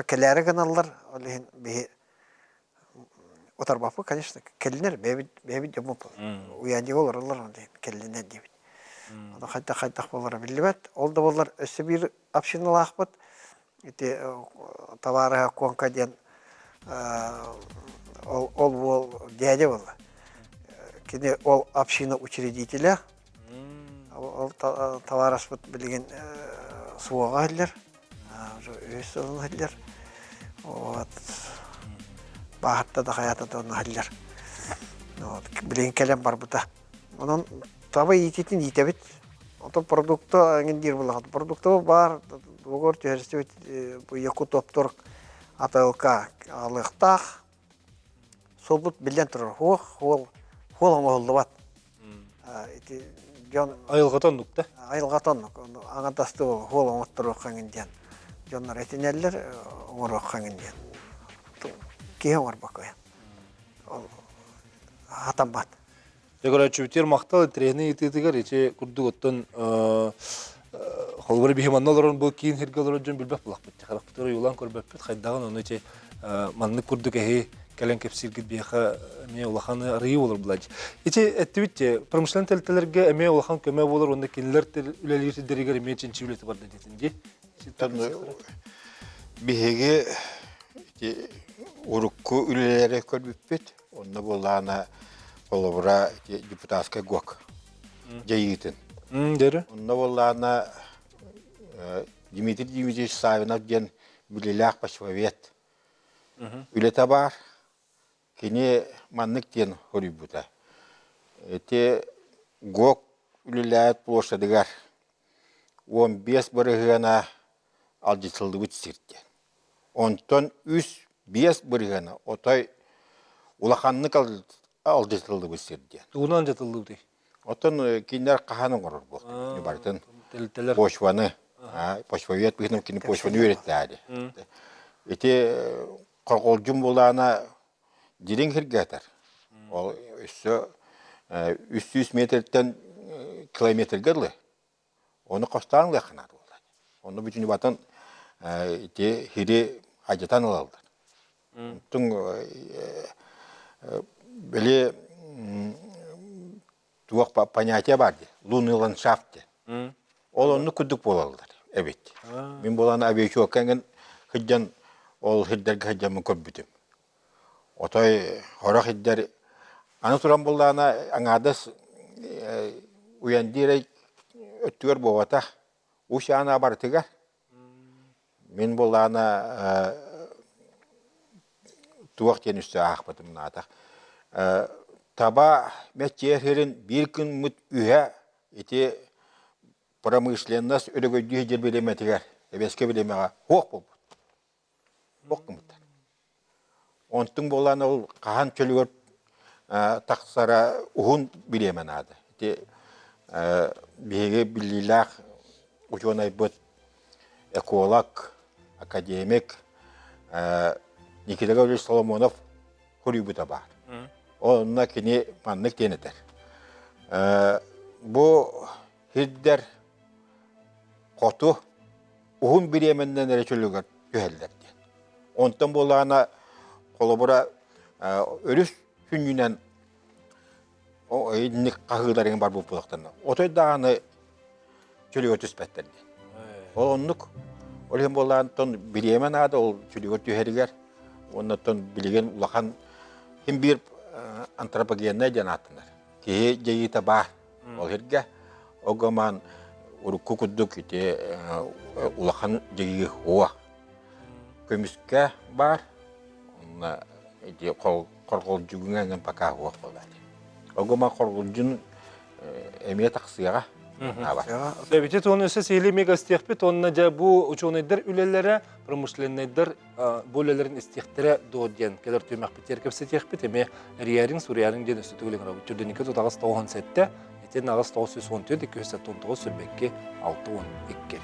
S2: кәләрі ғаналар, бейі отар бапы, конечно, кәлінер, бейбі жамы бұл. Уянды олар, кәлінер дейбіт. Қайдақ болары білі бәт. Ол да болар өсі бір апшиналақ бұд. Табары қонқа ден ол дядя был. Кене ол община учредителя. Ол товарас вот билген суага хәлләр. Өс олын хәлләр. Вот. Бахатта да хаята да оны хәлләр. Вот. Билген кәләм бар бута. Онан таба итетин итебит. Ото продукты аңдир булагат. Продукты бар. Бугор төһәрсәт бу якут топтор атылка алыктак. Собут билен турар. Хол амаллыбат. Эти жон
S1: Айылғатан нукта.
S2: айылгатан аңатасты хол аматтыр кангенден. Жоннар этинеллер орок кангенден. Кие бар бакая. Атамбат.
S1: Егор чүтер мактал трени итетигер иче курдуготтон холбор бихиманнолорун бу кийин хергелорун жөн билбеп булак бит. Характер юлан көрбөппүт кайдаган оны иче манны курдук эхи кален кепсиргит бияха ме улаханы рый болор булач. Иче эттибитте промышлен телтелерге эме улахан көмө болор, онда кинилер үлелер дерегер мечин чивлети бар дединди.
S4: Биһиги урукку үлелери көрбүппүт. Онда боллана олобра депутатска гок. Жайытын.
S1: Дери.
S4: Онда боллана Дмитрий Дмитриевич Савинов ден билелях пашвавет. Үлете бар. Кене маннык ден хорибута. Эти гок үлелят площадыгар. 15 бырыгына алдытылды бүтсирден. Онтон 3-5 бырыгына отой улаханнык алдытылды бүтсирден.
S1: Тугунан жатылды бути.
S4: Отон кинер каханы горор бу. Бартын почваны Почвовед быхным кини почваны үйреттәді. Эти қорқолжым болана дирин хиргәтер. Ол үсі 300 метрден километр гырлы. Оны қостан ләқінады олар. Оны бүтін батын хири ажатан алалдар. Түн біле туақ понятия бар де. Лунный ландшафт де. Ол оны күдік болалдар. Evet. Мен боланы абейші оққанген хыджан, ол хиддерге хыджамын көп бүтім. Отой хорақ хиддер, аны туран боланы аңадыс уяндирай өттігер болатақ, ұшы ана бар тігер. Мен боланы туақ тен үсті ақпытым атақ. Таба мәтчерхерін бір күн мүт үйе, ете промышленность өрөгөйдү жер белеметигер, эбеске белемега хоқ болбут. Хоқ кымыттар. Онтың болан ол қахан чөлігөр тақсара ухун билемен ады. Беге билилах ученый быт эколог, академик Никита Гаврилович Соломонов хурюбыта бар. Онна кини маннык тенетер. Бу хиддер Qotu uhun bir yemenden reçölüger yühellerdi. Ondan bolağına kolabora örüs hünnünen o eyinlik kahıların var bu bulaktan. Otoy dağını çölüger tüspetlerdi. O onluk olhem bolağından bir yemen adı ol çölüger tüheriger. Ondan bilgen ulakan hem bir antropogenine canatınlar. Ki ceyita var. Ol herge o zaman Urukku kudduk iti ulakan jegi hoa. Kömüske var. Ona iti korkol jugungan pakah hoa kolbadi. Ogoma korkolcun emniyet aksıyaga.
S1: Лебите тон өсө сейли мега стехпет, онна жа бу ученыйдар үлелері, промышленныйдар бөлелерин истехтере дооден. Келер түймәк бітер кепсе техпет, эме риярин, сурярин ден өсі түгілен рабы. Түрденеке тотағыз 97-те, етен ағыз 914, 219 сүрбекке 612.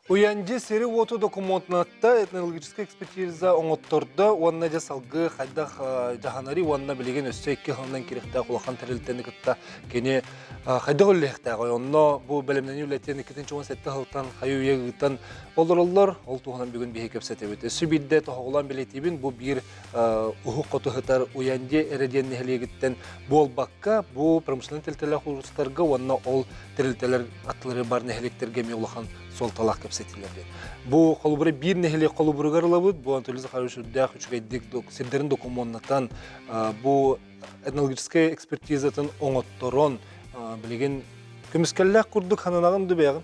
S1: Уянди сери оту документатта этнологическая экспертиза оңотторда, онна жа салгы хайдах жаханари, онна билеген өссө 2 жылдан керекте кулахан терилтени кытта кене хайдах өллехте онно бу белемнени үлеттен 2-17 жылдан хаю егытан олороллор ол тугунан бүгүн бихе кепсетебит. Сүбидде тохолан билетибин бу бир ухук котухытар уянди эреден нехлегиттен болбакка бу промышленный тилтелер курстарга онна ол терилтелер атлары бар нехлектерге меулахан сол талақ кепсетилерден. Бу колубура бир нехле колубургар лабыт, бу антолиза харушуддах үчгайдик сирдерин документатан бу этнологическая экспертизатын оңотторон билеген көмүскеллек курдук хананагын дубягын.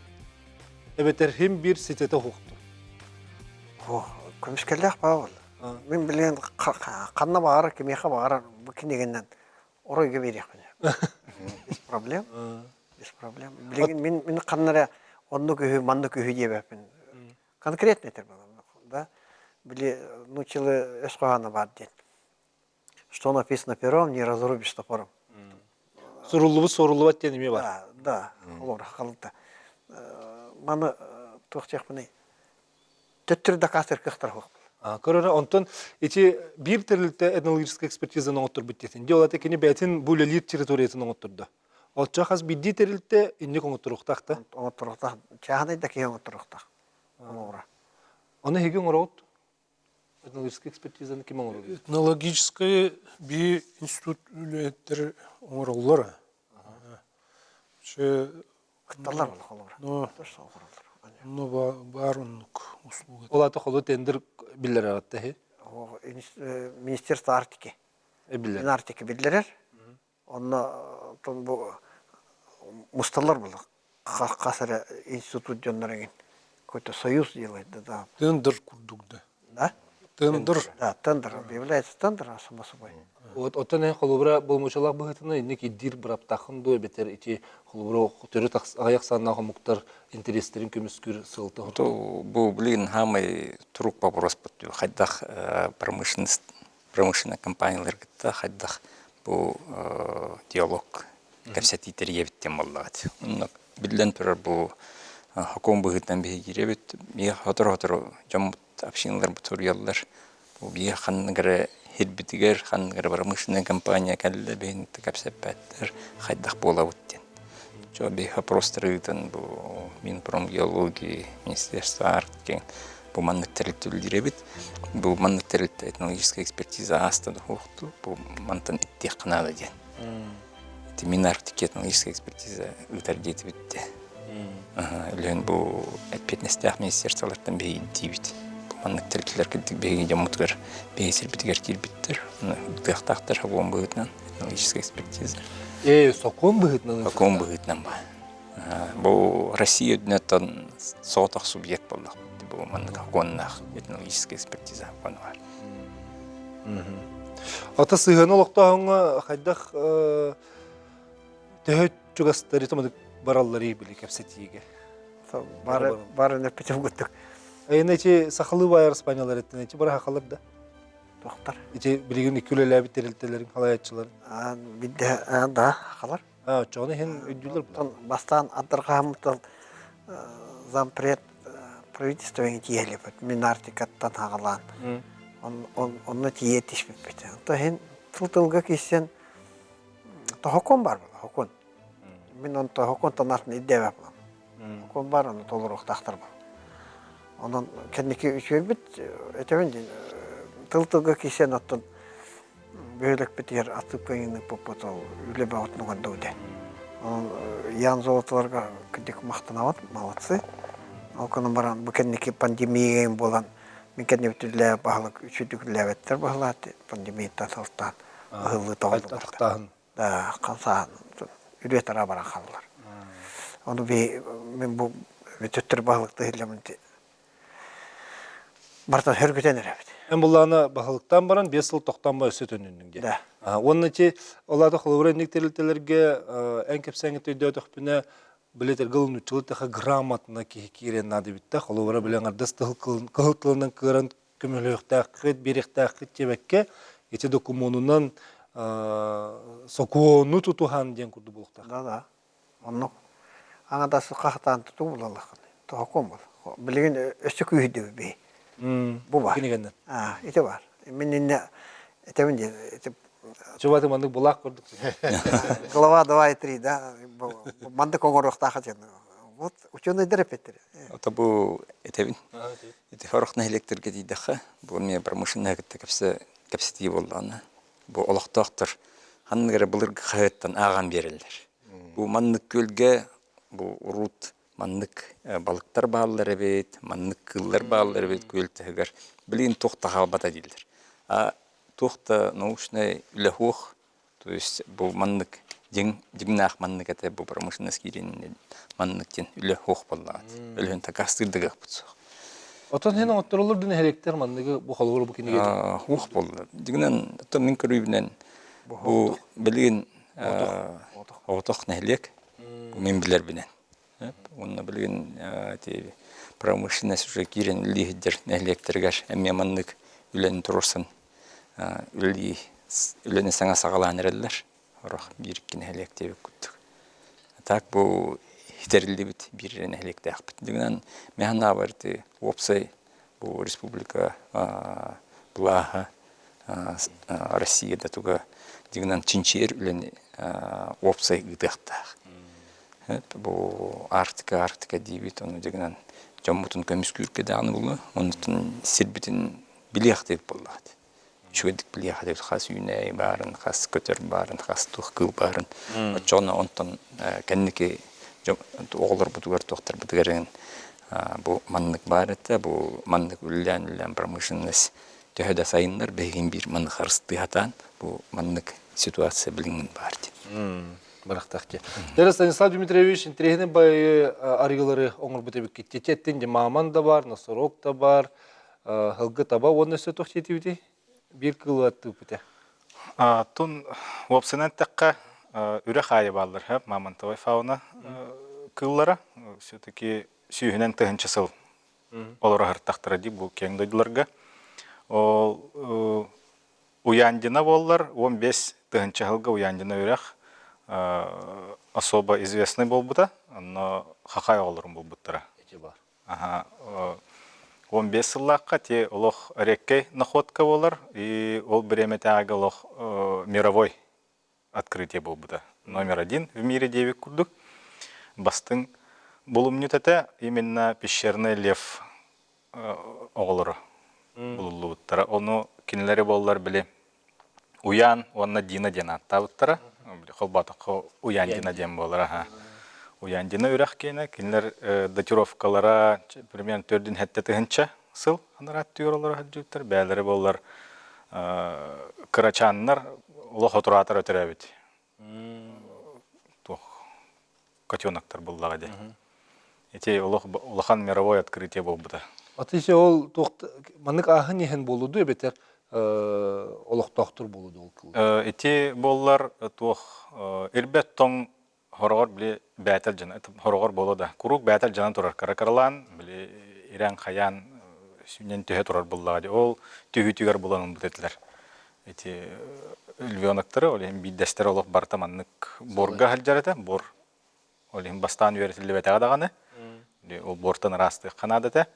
S1: Эбетер хим бир ситете хукту.
S2: Көмүскеллек бабыл. Мен билген канна багар, кемеха багар бу кинегенден оройга берек. Без проблем. Без проблем. Билген мен каннара онну көһү, манну көһү дебепин. Конкретный тер да. Били нучилы эскогана бар дет. Что написано пером, не разрубишь топором.
S1: Сурулубут дене ме бар.
S2: Да, олар халыта. Маны тохчакмыны. Төттүр дакатыр кыктар хок.
S1: Көрөрө онтон эти бир терликте этнологическая экспертиза оңоттур биттесин. Жолата кени бетин булелит территориясын оңоттурду. Олча хас бидди терилте инник оңоттуруктакта.
S2: Оңоттуруктак. Чаганы да ки оңоттуруктак. Олора.
S1: Аны хеген оңорот. Этнологическая экспертизаны ким оңорот?
S5: Этнологическая би институт үлеттер оңороллар.
S2: Кытталар олора.
S5: Но барунук услуга.
S1: Олата холу тендер биллер агатта хе.
S2: Министерство Арктики.
S1: Биллер.
S2: Арктики биллер. Онна бу мусталар булды. Касара институт жоннореген. Какой-то союз делает, да.
S5: Тендер курдук да.
S2: Да?
S5: Тендер.
S2: Да, тендер объявляется тендер, само собой.
S1: Вот оттан эн холубра болмочалак быһытына инник иддир браптахын дуо бетер ити холубра төрү аяк саннага муктар интерестерин көмүскүр сылты.
S3: То бу блин хамы турук вопрос бут. Хайдах промышленный компаниялар гитта хайдах бу диалог капсатитер ебиттен боллагат. Онна билден турар бу хаком быһытан бе гиребит. Ми хатыр жаммут общиналар бутурьяллар. Бу бия ханныгара хирбитигер ханныгара промышленная компания калле бен капсапаттар хайдах бола буттен. Чо би вопрос-тырыгытын бу Минпромгеологии, Министерство Арктики, бу маннык терилтүүлдиребит. Бу маннык терилт этнологическая экспертиза астын хукту, бу мантан иттек кынады ден. Эти Минарктики этнологическая экспертиза ытар жетибитти. Үлен бу этпетнестях министерстволардан бей дибит. Бу маннык терилтлер кидик бейги жамутгар бей сербитигер кирбиттер. Ыктактактар хабуан быгытнан этнологическая экспертиза.
S1: Сокон быһытынан.
S3: Сокон быгытнан ба. Бу Россия дүнәттен сотах субъект болдық. Бу маннык хаконнах этнологическая экспертиза хаконнар.
S1: Ата сыгын олоктоһуңа хайдах төһөт чугастары томадык бараллары били капсатиге.
S2: Бары нәпетем күттік.
S1: Эйнечи сахалы байар испаниялар эттенечи бара хакалар да.
S2: Тоқтар.
S1: Ичи билигин икүлеләби терилтелерин халаятчыларын.
S2: Бидде, да, қалар.
S1: Чоны хен өйдүлөр бу.
S2: Бастан адырғамытыл зампред правительствоен тиелепет. Минартикаттан хағалан. Онны тие тишпеппет. То хен тылтылға кесен тохокон бар бұл, хокон. Мен он тохокон танатын иддебе бұл. Хокон бар, оны толыруқ тақтыр бұл. Онын кәднеке үшербет, әтеуін тылтылға кесен аттын бөйлік бітер атып көңінің поппот ол үлебе отынған дәуде. Ян золотыларға күдік мақтанават, молодцы. Ол күнің баран бұл кәднеке пандемияйын болан мен кәдне бүтілі бағылық үшідік ләветтер бағылады пандемияттан сылттан ұғылы тоғылы
S1: Тахтаһын.
S2: Да, қансағын үйретара баран қалылар. Оны мен бұл өтөттір бағылықты хелемінде бартан хөргітен әрәбеді.
S1: Эн булланы бахылыктан баран 5 жыл тоқтанбай өсөт өнүнүнге.
S2: Да.
S1: Онны чи оларды холовра ник терилтелерге эн кепсеңе төйдө тохпуна билетер гылын учултаха грамотно кирен нады битте холовра билен ардастыл кылтылынан кыран көмөлөктө кыт беректе кыт жебекке эти документунан сокуону тутухан ден курду булукта.
S2: Да. Онны аңада сықақтан тұту болалықын. Тоқон бол. Білеген өсті күйді бей. Бұл бар.
S1: Кинегенден.
S2: Ете бар. Мен енді етемін де.
S1: Чубаты мандык булак курдук.
S2: Глава 2 и 3, да. Мандык оңырықтаға жен. Вот ученый дәрепеттер.
S3: Это бу этевин. Это хорохна электрге дидеха. Бу мне промышленная капсити болланы. Бу олоқтоқтыр. Ханныгара былыргы хайыттан ағам берелдер. Бу маннык көлге бу урут маннык балыктар баалар бет, маннык кыллар баалар бет көлтөгөр. Билин тохта бата дилдер. Тохта научный лехох, то есть бу маннык дигнах маннык это бу промышленность кирин манныктен лехох боллагат. Өлөн такастырдыгак бутсо.
S1: Отон хен отторулурдун электер мандыгы бу холовра бу кинеге.
S3: Хух болду. Дигнен то мен көрүбүнөн бу билин отох нелек. Мен билер бинен. Онна билген те промышленность уже кирен лидер электергаш эмме маннык үлен турсын. Үлен саңа сагалан эрелер. Орох бириккен электебек күттүк. Так бу хитерилди бит бирен электе акпыт. Дигнен механа барты опсай бу республика Блага Россияда туга дигнен чинчер үлен опсай гыдактак. Бу Арктика дибит, оны дегенен жаммутун көмүскүркө даганы болду. Онутун сирбитин билек деп болду. Шведик билек деп хас үйнөй барын, хас көтөр барын, хас тухкыл барын. Очоно онтон кенники оголор бутугар токтор бутугарын бу маннык бар эте, бу маннык үллән промышленность төһөдө сайындар беген бир маннык харысты хатан, бу маннык ситуация билingen бар ди.
S1: Барақтақты. Дәрі Станислав Дмитриевич, интерегінің бай арғылары оңыр бұты бүк кеттеттен де Маман да бар, Носорог да бар, хылгы таба оны сөт тохтетибити бир кылы атты бите.
S6: Тун вопсынан таққа үрі қайы балдар, мамонтовой фауна кыллара. Все-таки сүйінен тыгынчы сыл олар артақтыра дейб бұл кең дойдыларға. Ол уяндина боллар, 15 тыгынчы хылга уяндина үрәқ особо известный бол бұта, но хақай олырын бол бұттыра. 15 сыллаққа те олық реккей находка болар, и ол біреметәгі олық мировой открытие бол бұта. Номер 1 в мире 9 күрдік. Бастың болым нүтәті именно пещерный лев оғылыры болулы бұттыра. Оны кенелері болар біле уян, онына дина дена атта бұттыра. Қолбатықы уян дина ден болар. Уян дина үрәқ кейіне, кенелер датировкалара примерно 4-ден хәтті тығынча сыл анар атты үйролары хәтті бәлері болар қырачанынар олық отыратыр өтір әбет. Котенақтар боллаға де. Эти улахан мировой открытие бол бұда.
S1: Атыше ол манык ахын ехен болуду эбетер олық тоқтыр болуду ол кыл.
S6: Эти боллар ирбет тоң хорогор биле бәтел жана, хорогор болуду. Курук бәтел жана турар. Каракарлан биле иран қаян сүнен төһе турар боллаға де. Ол түйгер боланын бұтетілер. Эти львенактары, олем биддестер олық бартаманнык борга халжарыда, бор. Олем бастан үйретілі бәтәға дағаны. Ол бортан расты қанадыда.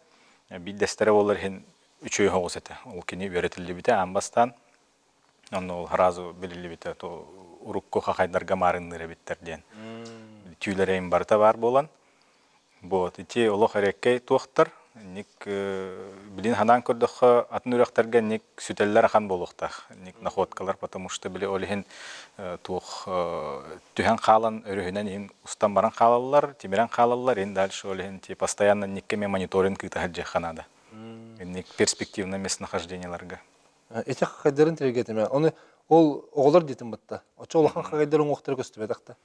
S6: Биддестері олар хен үчөй хоғыз еті. Ол кені үйретілі біті, амбастан. Ол харазу білілі біті. Урукко қақайдарға марынныры біттерден. Түйлерейін барта бар болан. Бот, ити олық әреккей туақтар. Ник билин ханан көрдіқі атын үректерге ник сүтеллер ақан болуқтақ. Ник находкалар, потому что білі олихин туқ түйен қалан өрігінен ең ұстан баран қалалылар, темерен қалалылар, ең дальше олихин постоянно никкеме мониторинг күйті хаджи қанады. Ник перспективна местонахожденияларға.
S1: Эти қағайдарын тергетіме, оны ол оғылар дейтін бұтта. Оча олақан қағайдарын оқтары көстіп едіқті.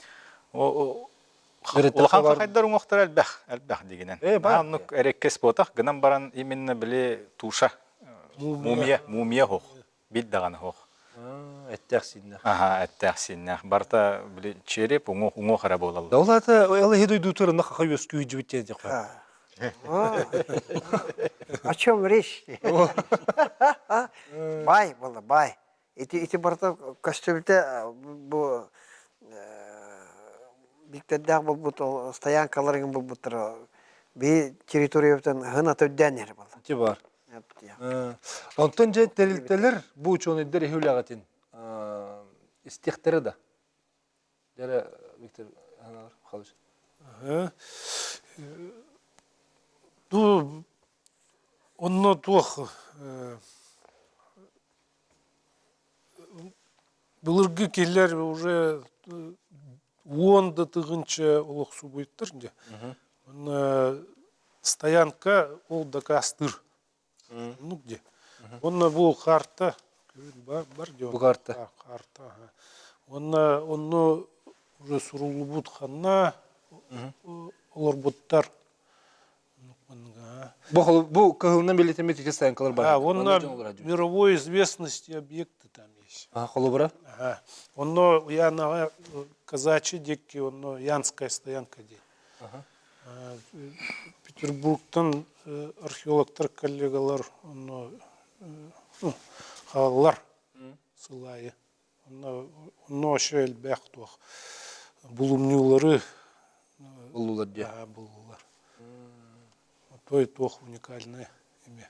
S6: Улахан қағайдар оңықтар әлбәқ дегенен. Аннық әреккес ботақ, гынан баран именно біле туша, мумия хоқ, бит дағаны хоқ.
S1: Әттәқ синнәқ.
S6: Әттәқ синнәқ. Барта біле череп, оңы қара болалы.
S1: Даулаты, әлі хедой дұтырында қақай өз күйі жүбіттен де қой.
S2: О чем речь? Бай было, бай. Эти барта костюмте Биктеддәк бұл бұт, стоянкаларың бұл бұттыр. Бей территориятын ғына төддәнер бұл.
S1: Те бар. Онтан жай тәрілтелер бұл ученый дәрі хеулағатын істектері да. Дәрі, Виктор, ғаналар, қалыш.
S5: Онно тух былыргы келер уже онда тыгынча олық су бұйттыр. Стоянка ол да кастыр. Ну где? Онна бұл қарта. Бар де?
S1: Бұл қарта.
S5: Қарта. Онна уже сұрулы бұд қанна олар бұдтар.
S1: Бұл кығылынан белетеме теке стоянкалар бар.
S5: Онна мировой известности объекты там есть.
S1: Қолы бұра?
S5: Онно яна казачи декки, онно янская стоянка де. Петербургтан археологтар коллегалар, онно халар сылайы. Онно шел бәқтуақ. Булумнюлары.
S1: Булулар де.
S5: Булулар. То и тох уникальное имя.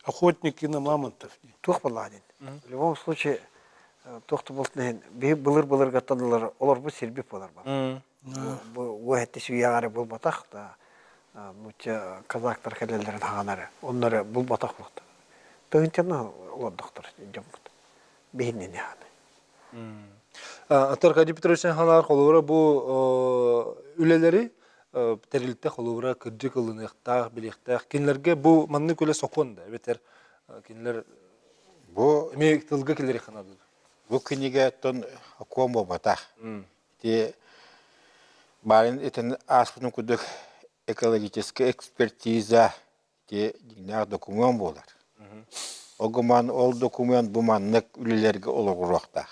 S5: Охотники на мамонтов.
S2: Тух была один. В любом случае, тоқты болсын бұлыр ғаттадылар, олар бұл сербеп олар бар. Бұл әтті сүйяғары бұл батақ да, казактар кәлелерін хағанары, онлары бұл батақ болықты. Тығынтені олар доқтар жамбыды. Бейіннен яғаны.
S1: Атарқади Петровичен ханар қолуыра бұл үлелері тәрілітті қолуыра күрді қылынықтақ, біліктақ. Кенлерге бұл манны көлі соқонды. Әбетер кенлер әмек тылғы келері қанады.
S4: Бұл книга тон акуам болматақ. Барын етін аспының күдік экологическая экспертиза ити дигнах документ болар. Огуман ол документ bu manlık ülülerge oluğuruqtaq.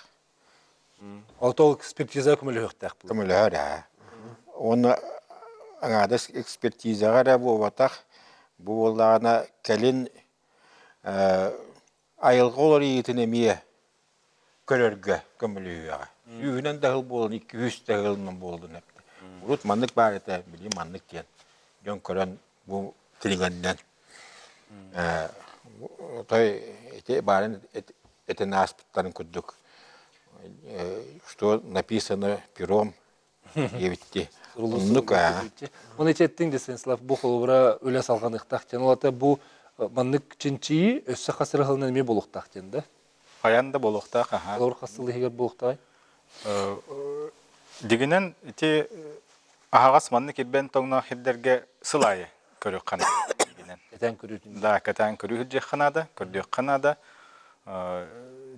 S1: Ото экспертиза көмөлө хөктәк бу.
S4: Kömülör ha. Onu aňadas ekspertizaga da bu bataq bu bollana kelin ayılğı olur yitine miye körörge kömülüyor. Yüğünen dahil bolun 200 dahilinin boldun hep. Urut manlık bar ete bileyim manlık diyen. Jön kören bu tiliganinden. Tay ete baren ete наспыттарын күрдік. Что написано пером ебитти. Уннука.
S1: Оны четтиң десенслав бу холбура өлө салган ыктактен олата бу маннык чинчи өссө хасыры хылынан эме болуктактен да.
S6: Аян да болуқтақ, аха.
S1: Олор хасылы хегер болуктай.
S6: Дегенен, ити ағағас манны кебен тоңна хеддерге сылайы көрік қана.
S1: Этен көрүтүн.
S6: Да, катан көрүх жек қанада, көрдік қанада.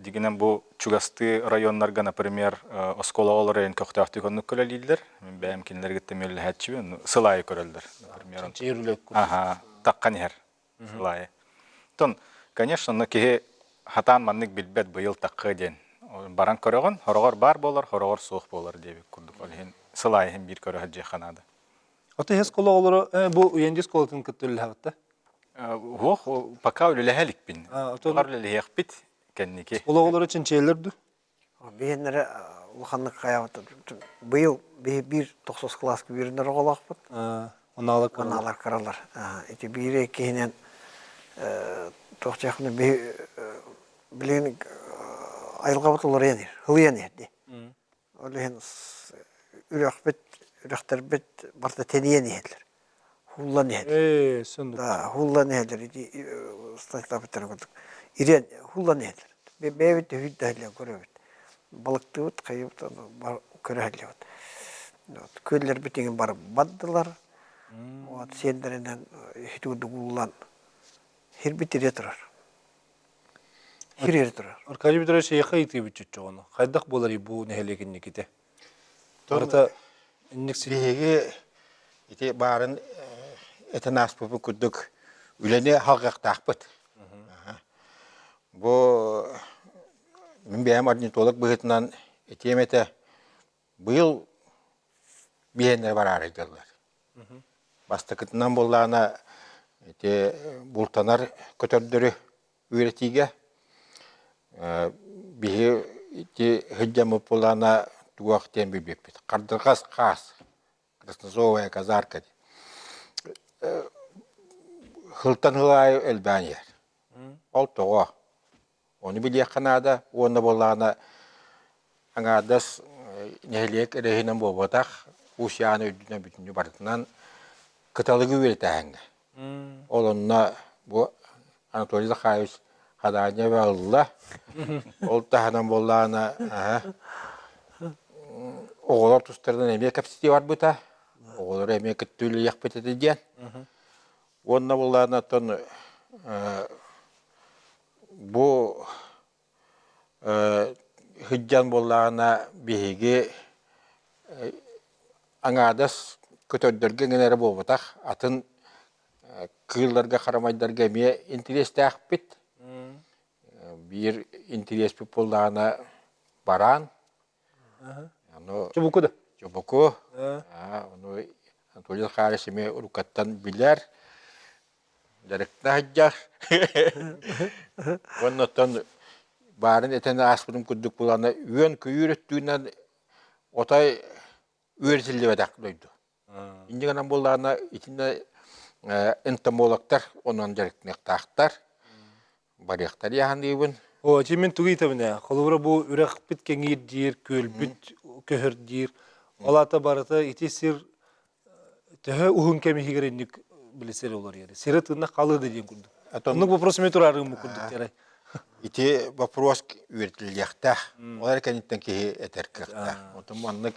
S6: Дегенен бұл чугасты районларға, например, оскола оларайын көқтақты коннук көлелилдер. Мен бәйім кенлер кеттемелі хәтчібі, сылайы көрелдер.
S1: Чейрүлөк.
S6: Ага, таққан ер, сылайы. Тон, конечно, кеге хатан маннык билбет быйыл таққы ден. Баран көрөгөн, хорогор бар болар, хорогор суық болар деп күрдік. Олеген сылайын бір көрі жек қанада.
S1: Ото хес кола олору бу уянди сколатын көттүлү хабытта.
S6: Уох, пока үлеләһәлік бин.
S1: Ото
S6: Бар үлеләһәк бит, кәннеке.
S1: кола олору чинчейлерди.
S2: Бейінлері ұлғанлық қаябыты. Бұйыл бір 9 класс біріндер оғалақ бұд.
S1: Оналар
S2: Оналар қаралар. Эти бире кейінен тоқчақны білген айылға бұт олар енер, хыл енерді. Олеген үректер бет барда тенен еділер. Хуллан еділер.
S1: Сөндүк.
S2: Да, хуллан еділер. Статла біттер көрдік. Ирен хуллан еділер. Бәйбетті хүйтті әлі көребет. Балықты бұт, қайып көрі әлі бұт. Көйлер бітеген барып баддылар. Сендерінен хитуды ұллан. Хер бітіре тұрар. Хер тұрар.
S1: Аркадий Петрович яха ити бүтчүт жогону. Кайдак болар бу нехелегин никите. Тарта иннекси
S4: Биһиги ити барын эте наспыпы күрдік үлене халгактаакпыт. Бу мен бәйім орнитолог быгытынан этемете быйыл биенер барар эдерлер. Бастыкытынан боллана эте бултанар көтөрдөрү үйретиге биһи ити хыджамы боллана туактен бибеппит. Кардыргас кас. Краснозовая казарка. Хылтан хылай элбаньер. Ол того. Оны биле канада, оны боллана аңадас нехлек эрехинен болбатак, ушяны үдүнө бүтүнү бартынан каталыгы үйретәһәңгә. Ол онна бу Анатолий Захаевич хадanya ve Allah. Ol tahanan bollana oğlar tustlardan emek kapasitesi var bu ta. Oğlar emek tüylü yakpet edeceğin. Onna bollana ton bu hıccan bollana bihigi аңадас көтөрдөргө генере болбатак атын кыйларга карамайдарга ме интерес тахпит. Bir интерес болдана баран.
S1: Чубуку да.
S4: Чубуку. Onu Anatoliy Харисиме урукаттан билер. Директна хаджар. Оннотон барын этен аспырым күдүк булана үйөн көйүрөттүнөн отай öğretildi ve dağılıydı. İndiğinden bollarına içinde entomologlar onun gerektiğini tahtlar. Bariyaklar yahandıyım.
S1: O cimin tuği tabi ne? Kolubra bu ürek bit kengir dir, köl bit köhür dir. Olata barata iti sir tehe uhun kemi higerenlik bileser olur yani. Siratında kalı dediğin kurduk. Onun bu prosemi turarım bu kurduk yaray.
S4: İti вопрос öğretilecekte. Onlar kendisinden ki eterkekte. Otomanlık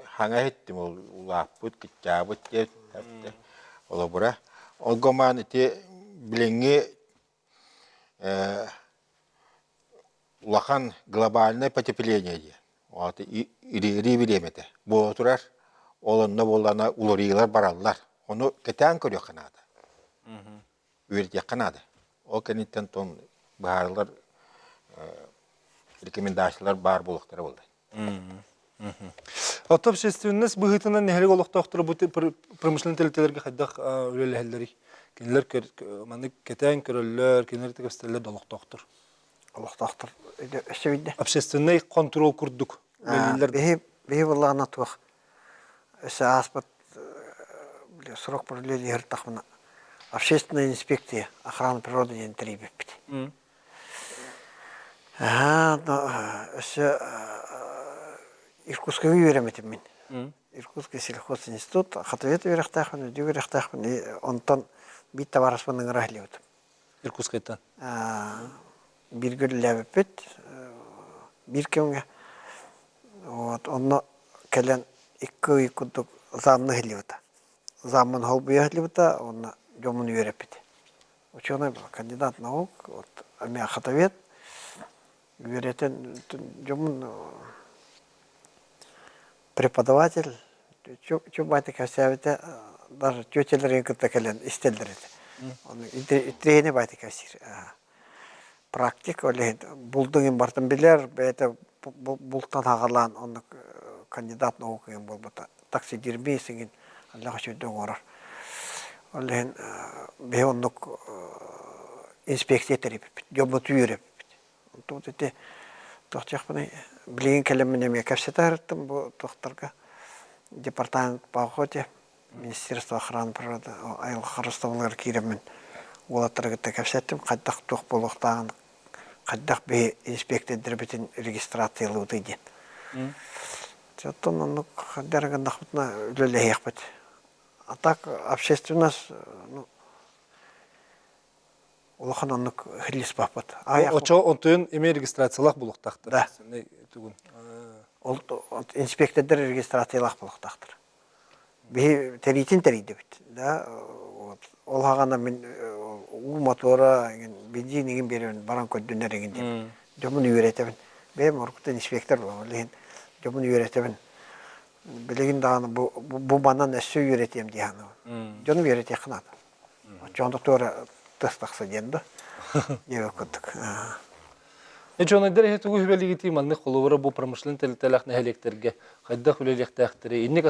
S4: hangi ettim ulaput kitaput diye hafta olabura. Olgaman iti bilingi ulakan globalne потепление diye. O atı iri bilemedi. Bu oturar. Olanla bolana uluriler barallar. Onu keten körüyor kanada. үйрет якканады. Ол кенеттен тон баарылар рекомендациялар бар болуктары болды.
S1: Ата общественность быһытынан нәһәлек олохтоохтор бу промышленный телителерге хайдах үлеләһәлләри. Кинләр маны кетән көрөлләр, кинләр тегестәләр долохтоохтор.
S2: Олохтоохтор эсебидде.
S1: Общественный контроль курдук. Үлеләр
S2: Беһи буллана тух. Эсе аспыт срок продления гертахмана. Общественная инспекция охраны природы ден требеппит. Эсе Иркутская үйрәметім мен. Иркутский сельхозинститут, хатовет үйрәқтақпын, өді үйрәқтақпын, онтан бит табарыспының рахлеуді.
S1: Иркутскайдан.
S2: Bir görülübüt bir kemge onu kelen iki kuduk zamlı heliyordu. Zaman holbuya heliyordu onu jomunu öğretip. Ученый был, кандидат наук, вот Амия Хатовет, öğreten жомун преподаватель, чубайты касявете, даже тетелерин кытта кelen истелдерет. Он итрейне байты касир. Практик оле булдыгын бартын билер, бәйті бултан ағалан, оны кандидат науқыгын болбыта. Таксидермейсігін, Аллаға шөйдің орар. Оле бе онық инспекция терепіп, жобы түйіріп. Тут эти тоқтақпыны білген кәлеміне ме кәпсеті әріттім, бұл тоқтарға департамент по охоте, Министерство охраны природы, айлық қарыстауылар кейремін. Олаттырғытта кәпсеттім, қайдақ тоқ болуқтағын, қайдақ бе инспектордер бетін регистрациялы өтейден. Соттан оны қайдарығындақ бұтына өлелі еқпет. А так, общественность, олахан оны хилис бақпет.
S1: Очо онтойын еме регистрациялақ болуқтақтыр.
S2: Да. Инспектордер регистрациялақ болуқтақтыр. Бе теритин терейді бет. Ол хағана мен у мотора, бензин еген беруін, баран көддінер еген деп. Жомын үйретебін. Бе моркуттан инспектор болын. Жомын үйретебін. Білеген дағаны бұ банан әсі үйретем дейханы. Жоным үйрете қынады. Жондық туара тыстақсы денді. Егі көттік.
S1: Жонайдар хетугу хүбәлігі теймалны қолуыра бұ промышлен тәлітәләқ нәхелектерге қайдақ үлелектәқтірі. Иннек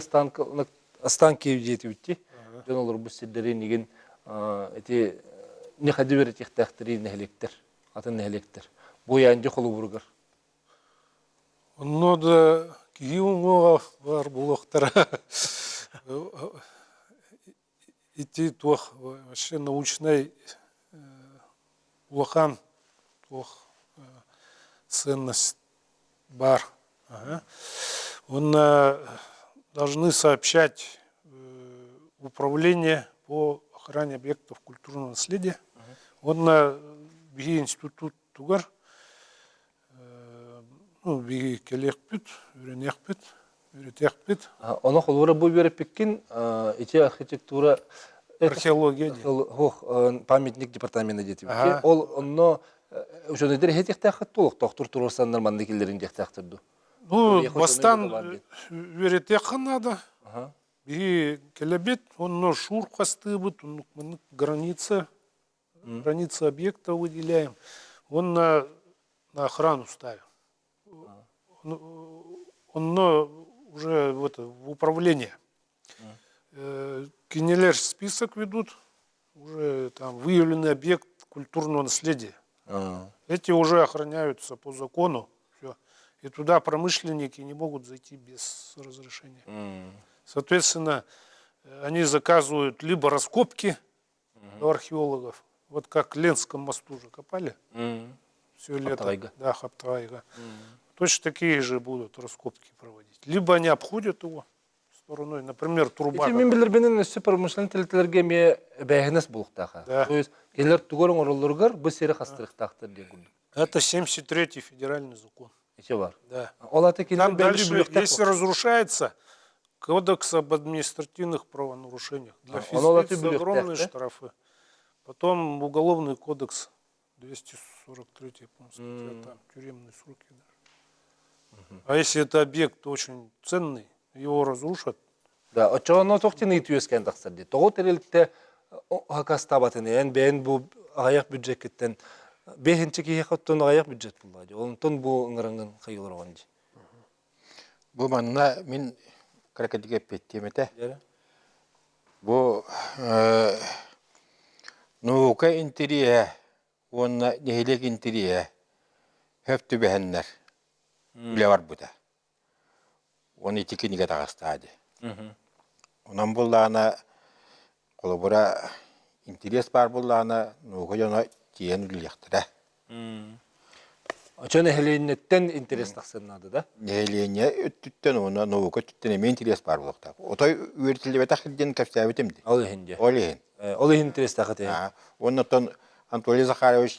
S1: останки жеті үтті. Жон олар бұ сілдері неген не қады өретектәқтірі нәхелектер, атын нәхелектер. Бұ яңды қолуырғыр.
S5: Ну да, киюңға бар бұлықтар. Идти тух вообще научный улахан, тух ценность бар. Он должны сообщать управление по охране объектов культурного наследия. Он беги институт тугар, беги келекпит, үйренекпит, үйретекпит.
S1: Оны қолуыра бұл беріп пеккен, ете архитектура
S5: Археология.
S1: Памятник департаменті детіп. Ол оны жөнедер хетектәқіт толық, тоқтыр тұрырсандар мандекелерін жектәқтірді.
S5: Ну, бастан үйретеқі надо. Беги келебет, он шур қастыбыт, он граница объекта выделяем. Он на охрану ставим. Он уже в управление. Кинелер список ведут, уже там выявленный объект культурного наследия. Эти уже охраняются по закону. Все. И туда промышленники не могут зайти без разрешения. Соответственно, они заказывают либо раскопки у археологов, вот как в Ленском мосту же копали все лето.
S1: Хаптайга.
S5: Да, Хаптайга. Точно такие же будут раскопки проводить. Либо они обходят его стороной, например, труба.
S1: Ете мен білірбенен өсі промышлен тілітілерге ме бәйінес болуқтаға.
S5: Да.
S1: То есть, келер түгерін орылырғар бұл сері қастырықтақтыр деген күнді.
S5: Это 73-й федеральный закон.
S1: Ете бар.
S5: Да.
S1: Ол аты
S5: Там дальше, если разрушается, кодекс об административных правонарушениях. Для физлиц огромные штрафы. Потом уголовный кодекс 243, по-моему, там тюремные сроки. А если это объект очень ценный, его разрушат.
S1: Да, очоно тоқтен ит үйескен тақсыр де. Тоғы терелікте хакастабатын бен бу аяк бюджеттен бехинче ки хаттон аяк бюджет булды. Онтон бу ыңырыңын кайылыр онди.
S4: Бу манна мин кракетиге петтемете. Бу наука интерия, онна нехилек интерия, höftü behenler. Bile var bu da. Onu tikiniga tağıstadı. Ondan bullağına kolabora interes var bullağına nauka yana tiyen ülüyaktır.
S1: Açan ehliyetten interes taksınladı da.
S4: Nehiliyene öttütten ona nauka tütten eme interes var bullakta. Otay üretildi ve takıldığın kapsabitimdi.
S1: Ol hindi.
S4: Olehin.
S1: Ol interes takıtı.
S4: Ondan Anatoly Zakharovich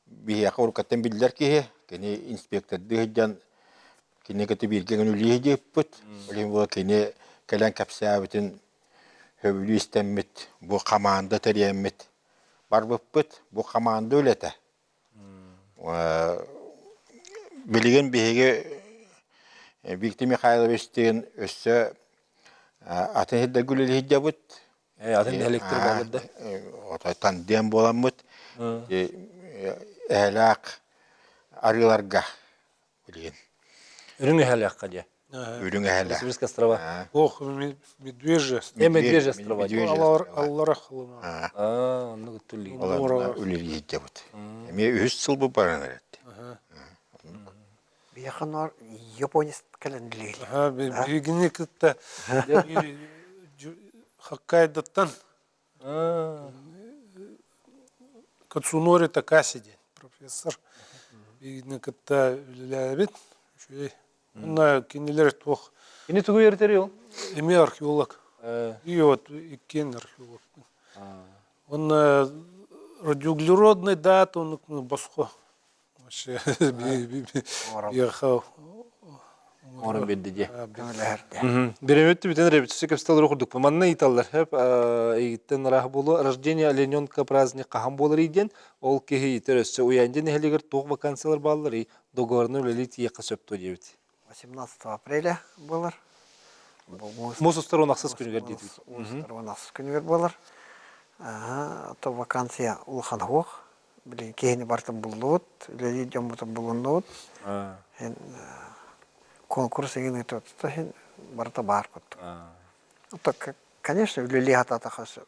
S4: bir avukattan bildiler ki kene inspektör dihden kene katı bir gün üliye yapıp öyle bu kene kalan kapsabitin hövlü istemet bu kamanda teriyemet var bu kamanda öyle de. Bilgen bir Viktor Mikhailovich'in össe atın hidde gülü hidde
S1: Atın elektrik bağladı.
S4: O tandem bolamut. Ehlak arılarga bilgen.
S1: Ürün ehlak kaca.
S4: Ürün ehlak.
S1: Новосибирская острова.
S5: Ох, медвежья.
S1: Медвежьи острова.
S5: Аллара халыма.
S1: Onu tutuldu.
S4: Olanlar üleli hidde Eme 3 yıl bu paranı etti.
S2: Bir yakın var Japonya kalendriyle.
S5: Ага, бегине кытта Хоккайдоттан Кацунори Такасиди, профессор. Бегине кытта лябет. Она кинелер тох.
S1: Yine tuğu yerteri
S5: Эми археолог. И вот Иккен археолог. Он радиоуглеродный дат, он баско. Вообще, ехал.
S1: Onu bildiği.
S2: Öyle.
S1: Береметті бітен репетиция капсталар оқырдық. Манна италлар хеп егіттен рах болу. Рождение олененка праздник қаған болыр еден. Ол кеге етер өсі. Уянден әлігер тоқ вакансиялар балылар. Договорны өлелі тиеққа сөпті дейбіт.
S2: 18 апреля болар.
S1: Мосустар онақсыз күнігер дейді.
S2: Онақсыз күнігер болар. То вакансия улхан хоқ. Білін кейіні бартын бұлуыт. Өлелі жамбытын бұлуынуыт. Конкурс егін өтті, хен барыта бар күтті. Конечно, үлелі хатата қасы.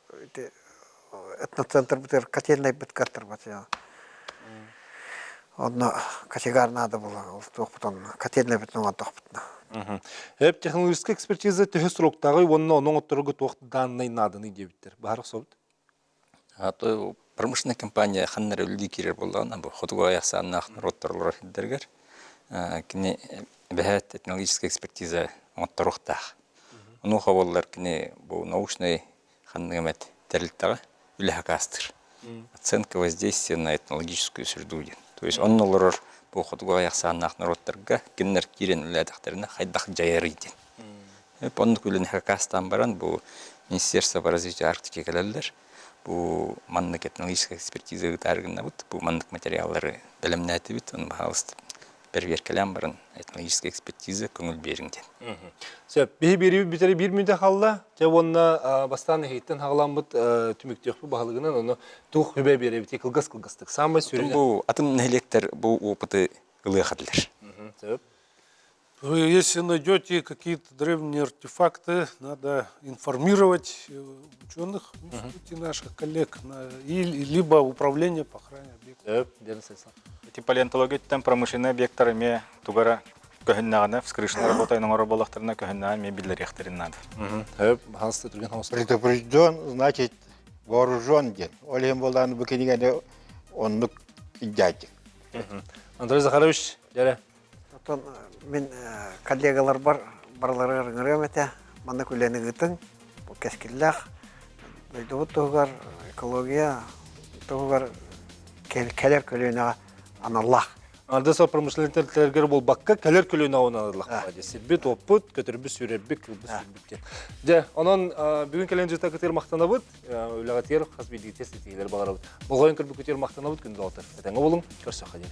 S2: Этноцентр бітер, котельный біт каттыр бәт. Одно категар надо было, котельный бітін оған тоқпытына.
S1: Хеп технологическая экспертиза төхі сұрақтағы оның оттырығы тоқты данный надыны дебіттер. Бағарық событ?
S3: То промышленная компания ханнар үлді керер болғана, бұл құдығы аяқсаннақ роттарлар дәргер. Кіне бәхет технологическая экспертиза оттырықтақ. Оның қабалар кіне бұл научный ханнығымет тәрілттағы үлі хакастыр. Оценка воздействия на этнологическую среду. То есть он олар бұл құдығы аяқсаннақ роттарға кеннер керен үлі әдіқтеріне қайдақ жайар еден. Оның үлі хакастан баран бұл Министерство по развитию Арктики кәлелдер. Бұл мандық этнологическая экспертиза ғытарғына бұд, бұл мандық материаллары білімнәті бұд, оны бағалысты перверкелям барын этнологическая экспертиза көңіл беріңден.
S1: Сөп, бейі бері бітері бір мүнде қалла, жа онына бастан әйттен хағылан бұд түміктеқ бұл бағалығынан, оны тұқ хүбе бері біте қылғас-қылғастық. Самбай сөрелі.
S3: Бұл атын нәлектер бұл опыты ғылы қадылар.
S1: Сөп.
S5: Если найдете какие-то древние артефакты, надо информировать ученых, наших коллег, либо управление по охране объектов.
S6: Эти палеонтология там промышленные объекты, ме тугара көхіннағына, вскрышная работа, иного раболахтарына көхіннаған ме билдер яхтерин надо.
S4: Предупрежден, значит, вооружен ден. Олем болдан бükенігені онлық иддяйден.
S1: Андрей Захарович, дәрі.
S2: Мен коллегалар барлары ырыңырым әте, маны күлені ғытын, кәскілләқ, дойдуғыт тұғығар, экология тұғығар, кәлер көліні аналлақ.
S1: Анда сол промышленниктер бол бакка кәлер көліні ауыналылық. Сирбет, опыт, көтірбі, сүйреббек, кілбі, сүйреббектен. Де, онын бүгін кәлен жүзді көтер мақтана бұд, өліға тер, қаз бейдігі тестетігілер бағара бұд. Болғайын кірбі көтер мақтана бұд күнді алтыр. Әтәңі болың, көрсі қадер.